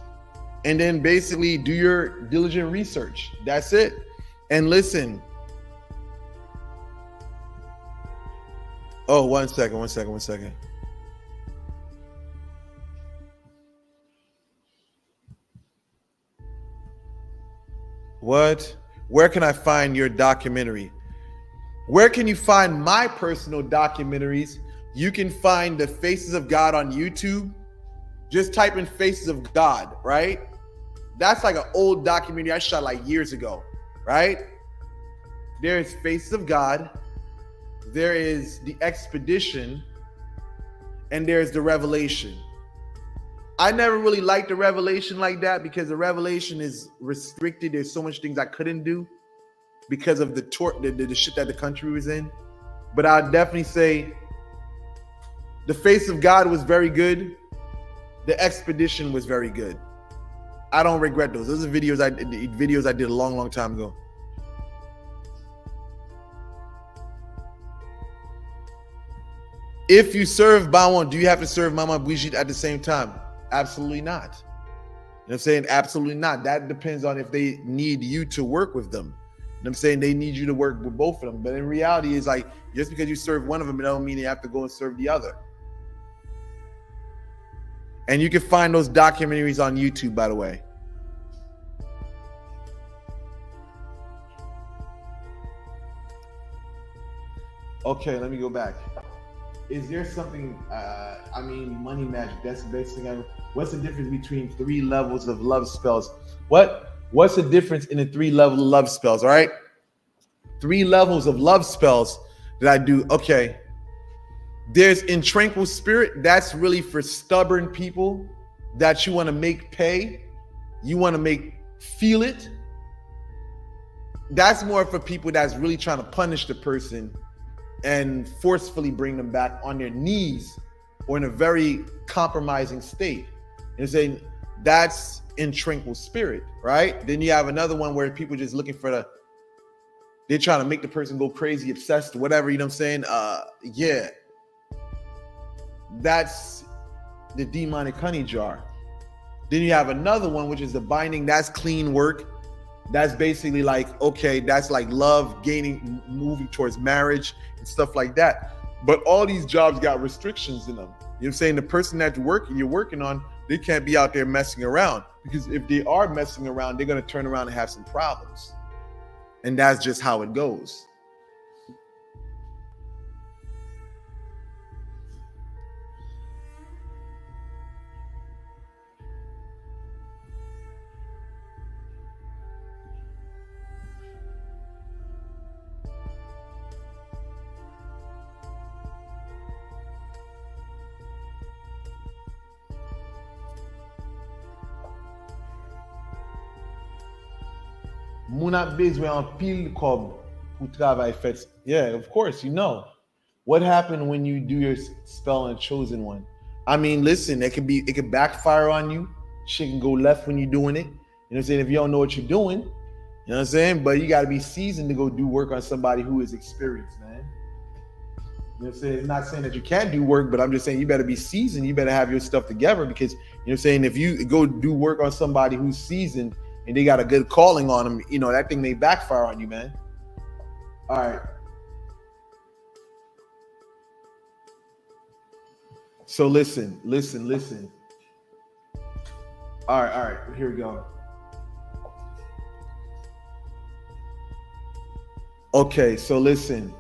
and then basically do your diligent research. That's it. And listen. Oh, one second. What? Where can I find your documentary? Where can you find my personal documentaries? You can find the Faces of God on YouTube. Just type in Faces of God, right? That's like an old documentary I shot like years ago, right? There is Faces of God. There is The Expedition. And there's The Revelation. I never really liked The Revelation like that because The Revelation is restricted. There's so much things I couldn't do because of the shit that the country was in. But I'd definitely say The Face of God was very good. The Expedition was very good. I don't regret those. Those are videos I did a long, long time ago. If you serve Bawon, do you have to serve Mama Brigitte at the same time? Absolutely not. You know what I'm saying? Absolutely not. That depends on if they need you to work with them. You know what I'm saying? They need you to work with both of them. But in reality, it's like, just because you serve one of them, it don't mean you have to go and serve the other. And you can find those documentaries on YouTube, by the way. Okay, let me go back. Is there something, money magic, that's the best thing ever. What's the difference between 3 levels of love spells? What's the difference in the 3 levels of love spells, all right? 3 levels of love spells that I do. Okay. There's In Tranquil Spirit. That's really for stubborn people that you want to make pay. You want to make feel it. That's more for people that's really trying to punish the person and forcefully bring them back on their knees or in a very compromising state. And saying that's In Tranquil Spirit, right? Then you have another one where people just looking for they're trying to make the person go crazy, obsessed, whatever, you know what I'm saying? Yeah. That's the demonic honey jar. Then you have another one, which is the binding. That's clean work. That's basically like, okay, that's like love, gaining, moving towards marriage and stuff like that. But all these jobs got restrictions in them. You know what I'm saying? The person that you're working on, they can't be out there messing around, because if they are messing around, they're going to turn around and have some problems. And that's just how it goes. Moun ap bezwe an pil kob pou travay fet. Yeah, of course, you know. What happened when you do your spell on a chosen one? I mean, listen, it can backfire on you. Shit can go left when you're doing it. You know what I'm saying? If you don't know what you're doing, you know what I'm saying? But you got to be seasoned to go do work on somebody who is experienced, man. You know what I'm saying? It's not saying that you can't do work, but I'm just saying you better be seasoned. You better have your stuff together, because, you know what I'm saying, if you go do work on somebody who's seasoned and they got a good calling on them, you know, that thing may backfire on you, man. All right. So listen. All right, here we go. Okay, so listen.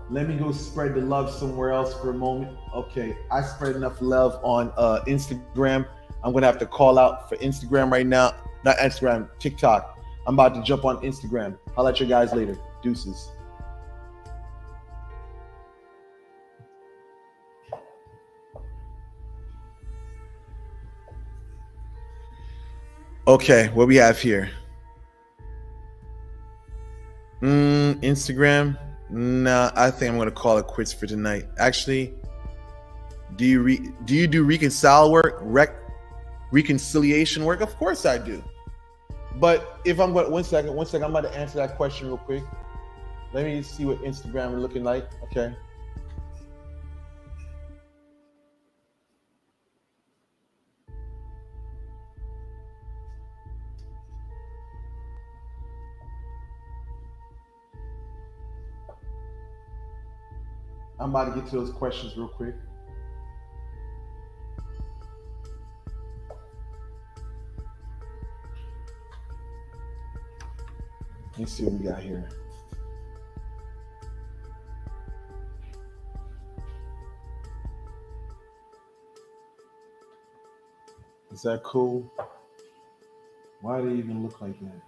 Let me go spread the love somewhere else for a moment. Okay, I spread enough love on Instagram. I'm gonna have to call out for Instagram right now. Not Instagram, TikTok. I'm about to jump on Instagram. I'll let you guys later. Deuces. Okay, what we have here? Instagram. Nah, I think I'm gonna call it quits for tonight. Actually, do you do reconcile work? Reconciliation work? Of course I do. But if I'm going, one second, I'm about to answer that question real quick. Let me see what Instagram is looking like. Okay. I'm about to get to those questions real quick. Let's see what we got here. Is that cool? Why do they even look like that?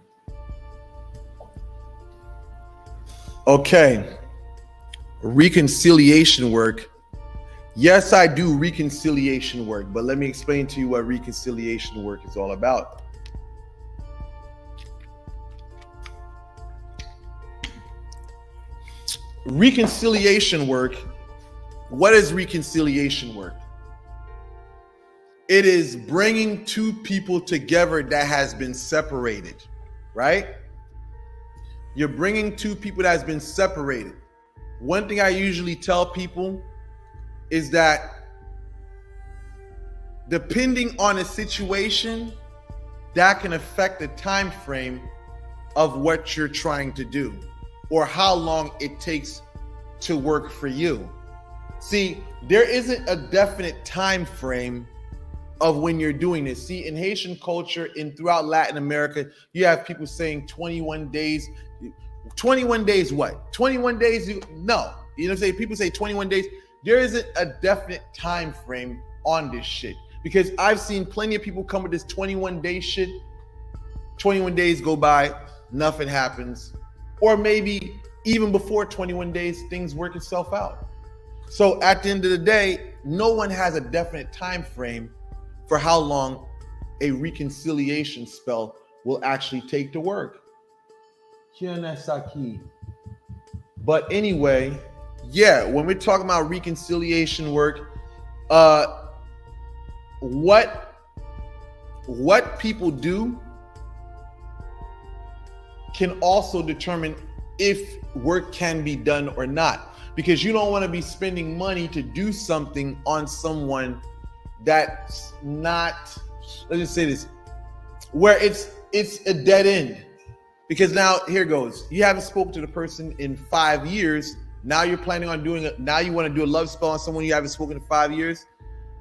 Okay. Reconciliation work. Yes, I do reconciliation work, but let me explain to you what reconciliation work is all about. Reconciliation work. What is reconciliation work? It is bringing two people together that has been separated, right? You're bringing two people that has been separated. One thing I usually tell people is that depending on a situation, that can affect the time frame of what you're trying to do or how long it takes to work for you. See, there isn't a definite time frame of when you're doing this. See, in Haitian culture and throughout Latin America, you have people saying 21 days. 21 days what? 21 days? No. You know what I'm saying? People say 21 days. There isn't a definite time frame on this shit, because I've seen plenty of people come with this 21 day shit. 21 days go by, nothing happens. Or maybe even before 21 days, things work itself out. So at the end of the day, no one has a definite time frame for how long a reconciliation spell will actually take to work. But anyway, yeah, when we're talking about reconciliation work, what people do can also determine if work can be done or not, because you don't want to be spending money to do something on someone that's not let's just say this, where it's a dead end. Because now, here goes. You haven't spoken to the person in 5 years. Now you're planning on now you want to do a love spell on someone you haven't spoken in 5 years.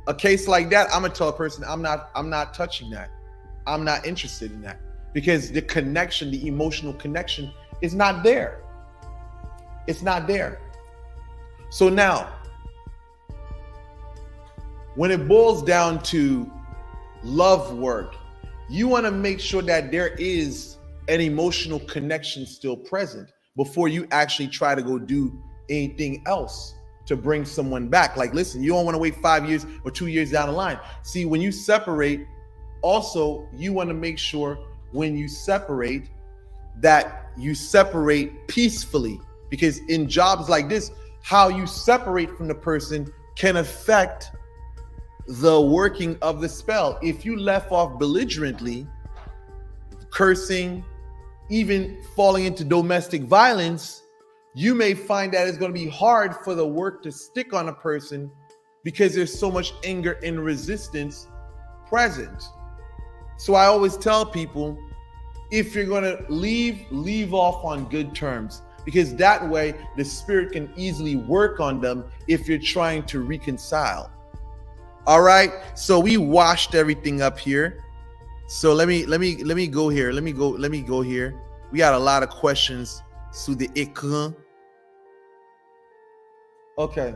A case like that, I'm gonna tell a person, I'm not touching that. I'm not interested in that. Because the connection, the emotional connection is not there. It's not there. So now, when it boils down to love work, you want to make sure that there is an emotional connection still present before you actually try to go do anything else to bring someone back. Like, listen, you don't want to wait 5 years or 2 years down the line. See, when you separate, also, you want to make sure when you separate that you separate peacefully, because in jobs like this, how you separate from the person can affect the working of the spell. If you left off belligerently, cursing, even falling into domestic violence, you may find that it's going to be hard for the work to stick on a person because there's so much anger and resistance present. So I always tell people, if you're going to leave off on good terms, because that way the spirit can easily work on them if you're trying to reconcile. All right, so we washed everything up here. So let me go here. Let me go here. We got a lot of questions sous the écran. Okay.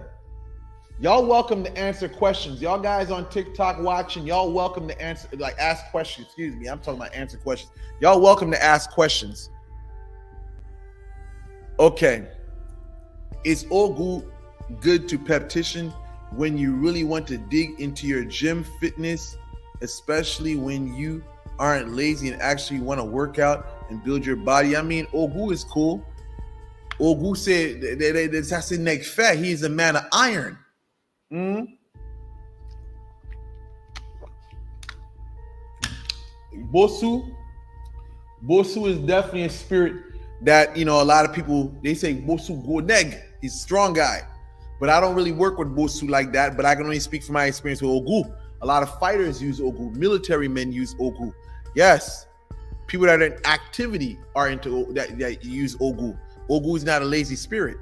Y'all welcome to answer questions. Y'all guys on TikTok watching, y'all welcome to answer, like ask questions. Excuse me, I'm talking about answer questions. Y'all welcome to ask questions. Okay. Is Ogu good to petition when you really want to dig into your gym fitness, especially when you aren't lazy and actually want to work out and build your body? I mean, Ogu is cool. Ogu said, he's a man of iron. Bosu is definitely a spirit that, you know, a lot of people, they say Bosu Godeg, he's a strong guy. But I don't really work with Bosu like that, but I can only speak from my experience with Ogu. A lot of fighters use Ogu. Military men use Ogu. Yes. People that are in activity are into that use Ogu. Ogu is not a lazy spirit.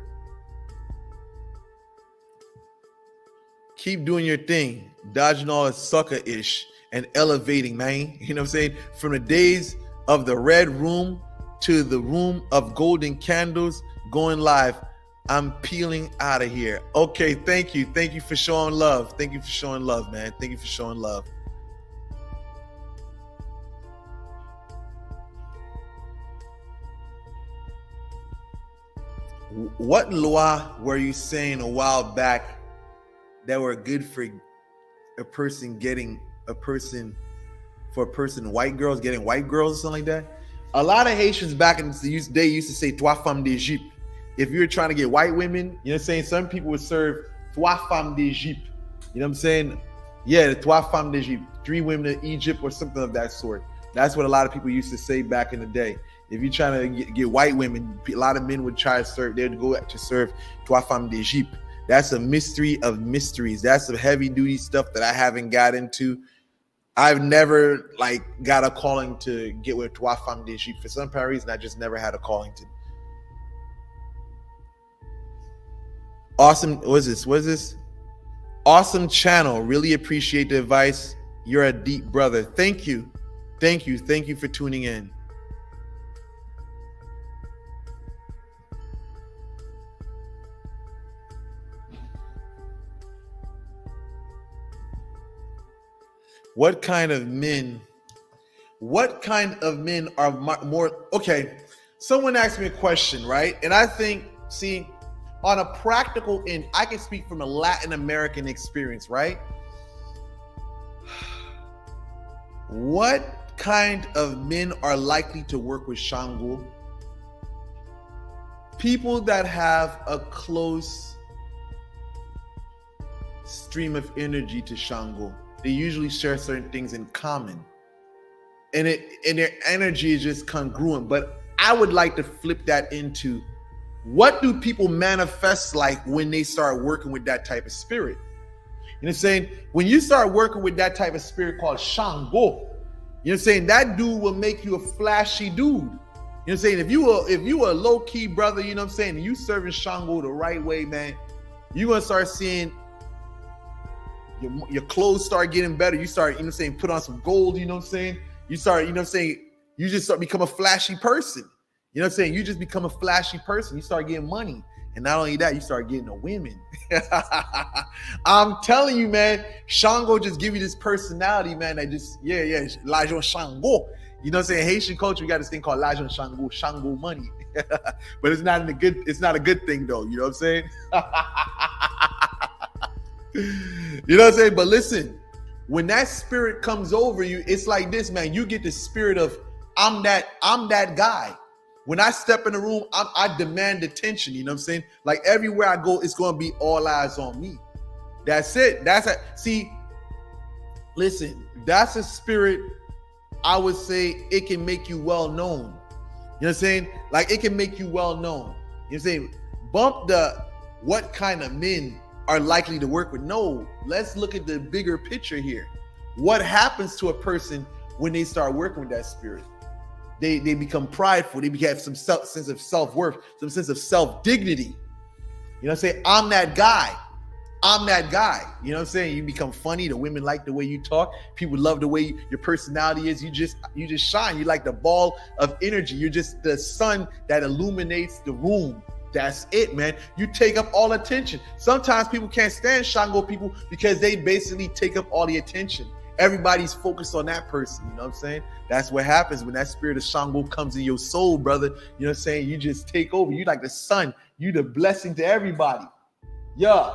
Keep doing your thing, dodging all the sucker-ish and elevating, man. You know what I'm saying? From the days of the red room to the room of golden candles, going live. I'm peeling out of here. Okay, thank you. Thank you for showing love. Thank you for showing love, man. Thank you for showing love. What law were you saying a while back that were good for a person white girls getting white girls or something like that? A lot of Haitians back in the day used to say trois femmes d'Egypte. If you're trying to get white women, you know what I'm saying? Some people would serve trois femmes d'Egypte. You know what I'm saying? Yeah, the trois femmes d'Egypte, 3 women of Egypt or something of that sort. That's what a lot of people used to say back in the day. If you're trying to get white women, a lot of men would try to serve, they'd go to serve trois femmes d'Egypte. That's a mystery of mysteries. That's some heavy duty stuff that I haven't got into. I've never got a calling to get with trois femmes d'Egypte. For some apparent reason, I just never had a calling to. Awesome. What is this? Awesome channel. Really appreciate the advice. You're a deep brother. Thank you. Thank you. Thank you for tuning in. What kind of men are more okay? Someone asked me a question, right? And I think, see, on a practical end, I can speak from a Latin American experience, right? What kind of men are likely to work with Shango? People that have a close stream of energy to Shango. They usually share certain things in common. And their energy is just congruent. But I would like to flip that into, what do people manifest like when they start working with that type of spirit? You know what I'm saying? When you start working with that type of spirit called Shango, you know what I'm saying? That dude will make you a flashy dude. You know what I'm saying? If you a low-key brother, you know what I'm saying, and you serving Shango the right way, man, you're gonna start seeing your clothes start getting better. You start, you know what I'm saying, put on some gold, you know what I'm saying? You start, you know what I'm saying, you just start become a flashy person. You know what I'm saying? You just become a flashy person. You start getting money. And not only that, you start getting the women. I'm telling you, man, Shango just give you this personality, man, that just, Lajon Shango. You know what I'm saying? Haitian culture, we got this thing called Lajon Shango, Shango money. But it's not a good thing though, you know what I'm saying? You know what I'm saying? But listen, when that spirit comes over you, it's like this, man. You get the spirit of, I'm that guy. When I step in the room, I demand attention. You know what I'm saying? Like everywhere I go, it's going to be all eyes on me. That's it. See, listen, that's a spirit. I would say it can make you well known. You know what I'm saying? Like it can make you well known. You know what I'm saying? Bump the what kind of men are likely to work with. No, let's look at the bigger picture here. What happens to a person when they start working with that spirit? They become prideful. They have some sense of self-worth, some sense of self-dignity. You know what I'm saying? I'm that guy. I'm that guy. You know what I'm saying? You become funny. The women like the way you talk. People love the way your personality is. You just shine. You're like the ball of energy. You're just the sun that illuminates the room. That's it, man. You take up all attention. Sometimes people can't stand Shango people because they basically take up all the attention. Everybody's focused on that person. You know what I'm saying? That's what happens when that spirit of Shango comes in your soul, brother. You know what I'm saying? You just take over. You like the sun. You the blessing to everybody. Yeah.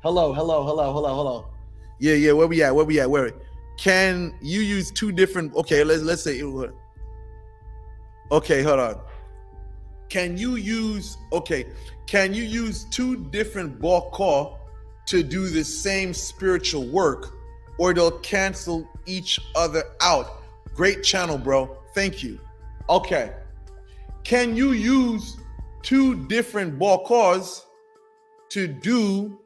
Hello. Yeah. Where we at? Where? Can you use two different? Okay, let's say. Okay, hold on. Can you use two different bokor to do the same spiritual work, or they'll cancel each other out? Great channel, bro. Thank you. Okay. Can you use two different bokors to do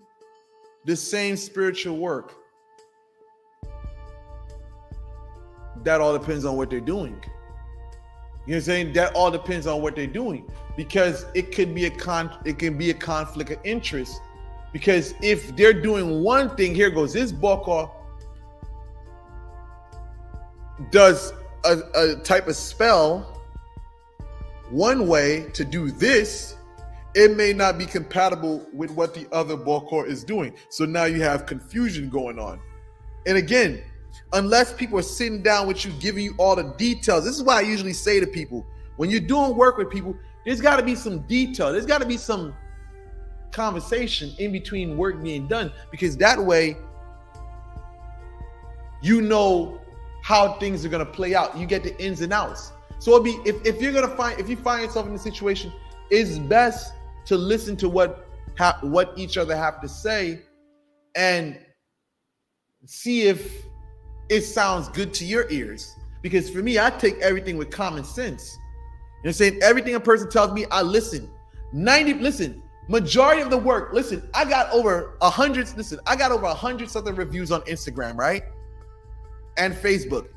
the same spiritual work? That all depends on what they're doing. You know what I'm saying? That all depends on what they're doing, because it can be a conflict of interest. Because if they're doing one thing, here goes this bokor does a type of spell one way to do this, it may not be compatible with what the other bokor is doing. So now you have confusion going on. And again, unless people are sitting down with you, giving you all the details. This is why I usually say to people, when you're doing work with people, there's got to be some detail. There's got to be some conversation in between work being done, because that way you know how things are going to play out. You get the ins and outs. So it'll be, if you find yourself in a situation, it's best to listen to what each other have to say and see if it sounds good to your ears. Because for me, I take everything with common sense. You know what I'm saying? Everything a person tells me, I listen. Majority of the work, I got over 100 something reviews on Instagram, right? And Facebook.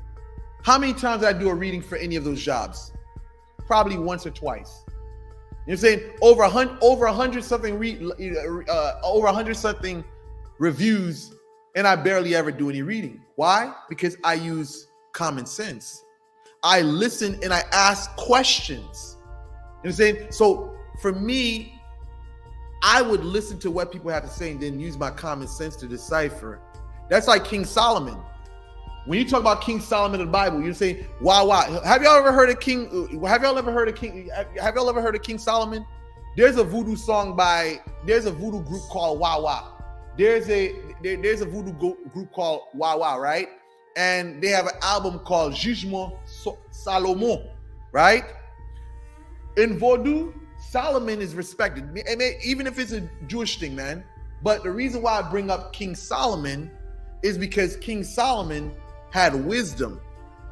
How many times did I do a reading for any of those jobs? Probably once or twice. You know what I'm saying? Over 100 something reviews, and I barely ever do any reading. Why? Because I use common sense. I listen and I ask questions. You know what I'm saying? So for me, I would listen to what people have to say and then use my common sense to decipher. That's like King Solomon. When you talk about King Solomon in the Bible, you're saying, wow. Have y'all ever heard of King Solomon? There's a voodoo group called Wawa. There's a voodoo group called Wawa, right? And they have an album called Jugement Salomon, right? In Vodou, Solomon is respected, even if it's a Jewish thing, man. But the reason why I bring up King Solomon is because King Solomon had wisdom. You know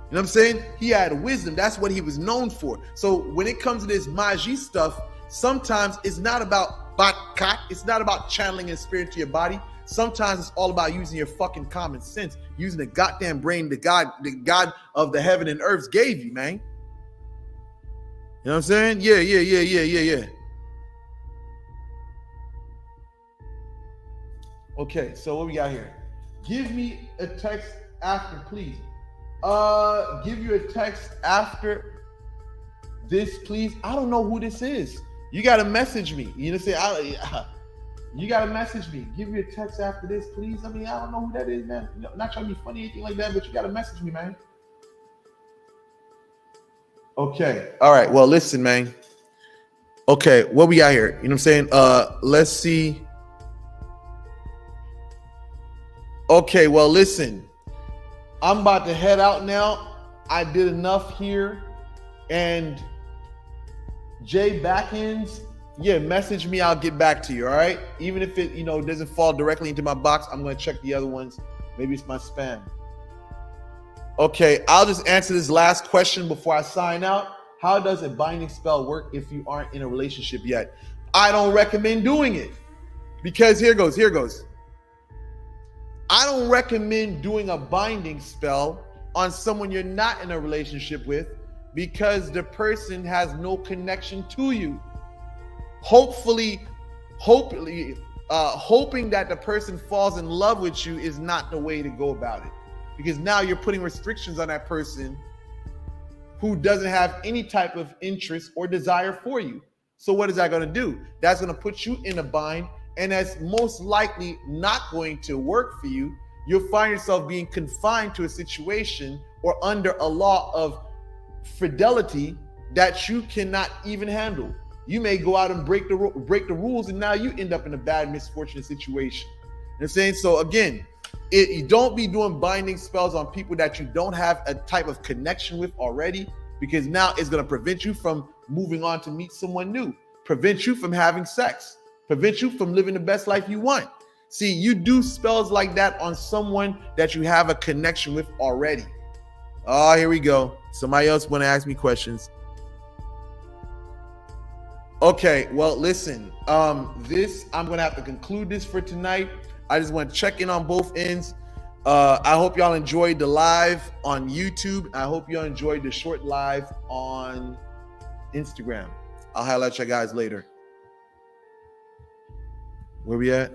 what I'm saying? He had wisdom. That's what he was known for. So when it comes to this Magi stuff, sometimes it's not about Pact. It's not about channeling a spirit to your body. Sometimes it's all about using your fucking common sense, using the goddamn brain the God of the heaven and earth gave you, man. You know what I'm saying? Yeah. Okay, so what we got here? Give me a text after, please. Give you a text after this, please. I don't know who this is. You gotta message me. You know what I'm saying? You gotta message me. Give me a text after this, please. I mean, I don't know who that is, man. Not trying to be funny or anything like that, but you gotta message me, man. Okay. All right. Well, listen, man. Okay, what we got here? You know what I'm saying? Let's see. Okay, well, listen. I'm about to head out now. I did enough here. And Jay Backends, yeah, message me. I'll get back to you, all right? Even if it, doesn't fall directly into my box, I'm going to check the other ones. Maybe it's my spam. Okay, I'll just answer this last question before I sign out. How does a binding spell work if you aren't in a relationship yet? I don't recommend doing it because here goes. I don't recommend doing a binding spell on someone you're not in a relationship with because the person has no connection to you. Hoping that the person falls in love with you is not the way to go about it, because now you're putting restrictions on that person who doesn't have any type of interest or desire for you. So what is that going to do? That's going to put you in a bind, and that's most likely not going to work for you. You'll find yourself being confined to a situation or under a law of fidelity that you cannot even handle. You may go out and break the rules, and now you end up in a bad, misfortunate situation. You know what I'm saying? So again, you don't be doing binding spells on people that you don't have a type of connection with already, because now it's going to prevent you from moving on to meet someone new, prevent you from having sex, prevent you from living the best life you want. See, you do spells like that on someone that you have a connection with already. Oh, here we go. Somebody else want to ask me questions. Okay, well, listen, I'm going to have to conclude this for tonight. I just want to check in on both ends. I hope y'all enjoyed the live on YouTube. I hope y'all enjoyed the short live on Instagram. I'll highlight you guys later. Where we at?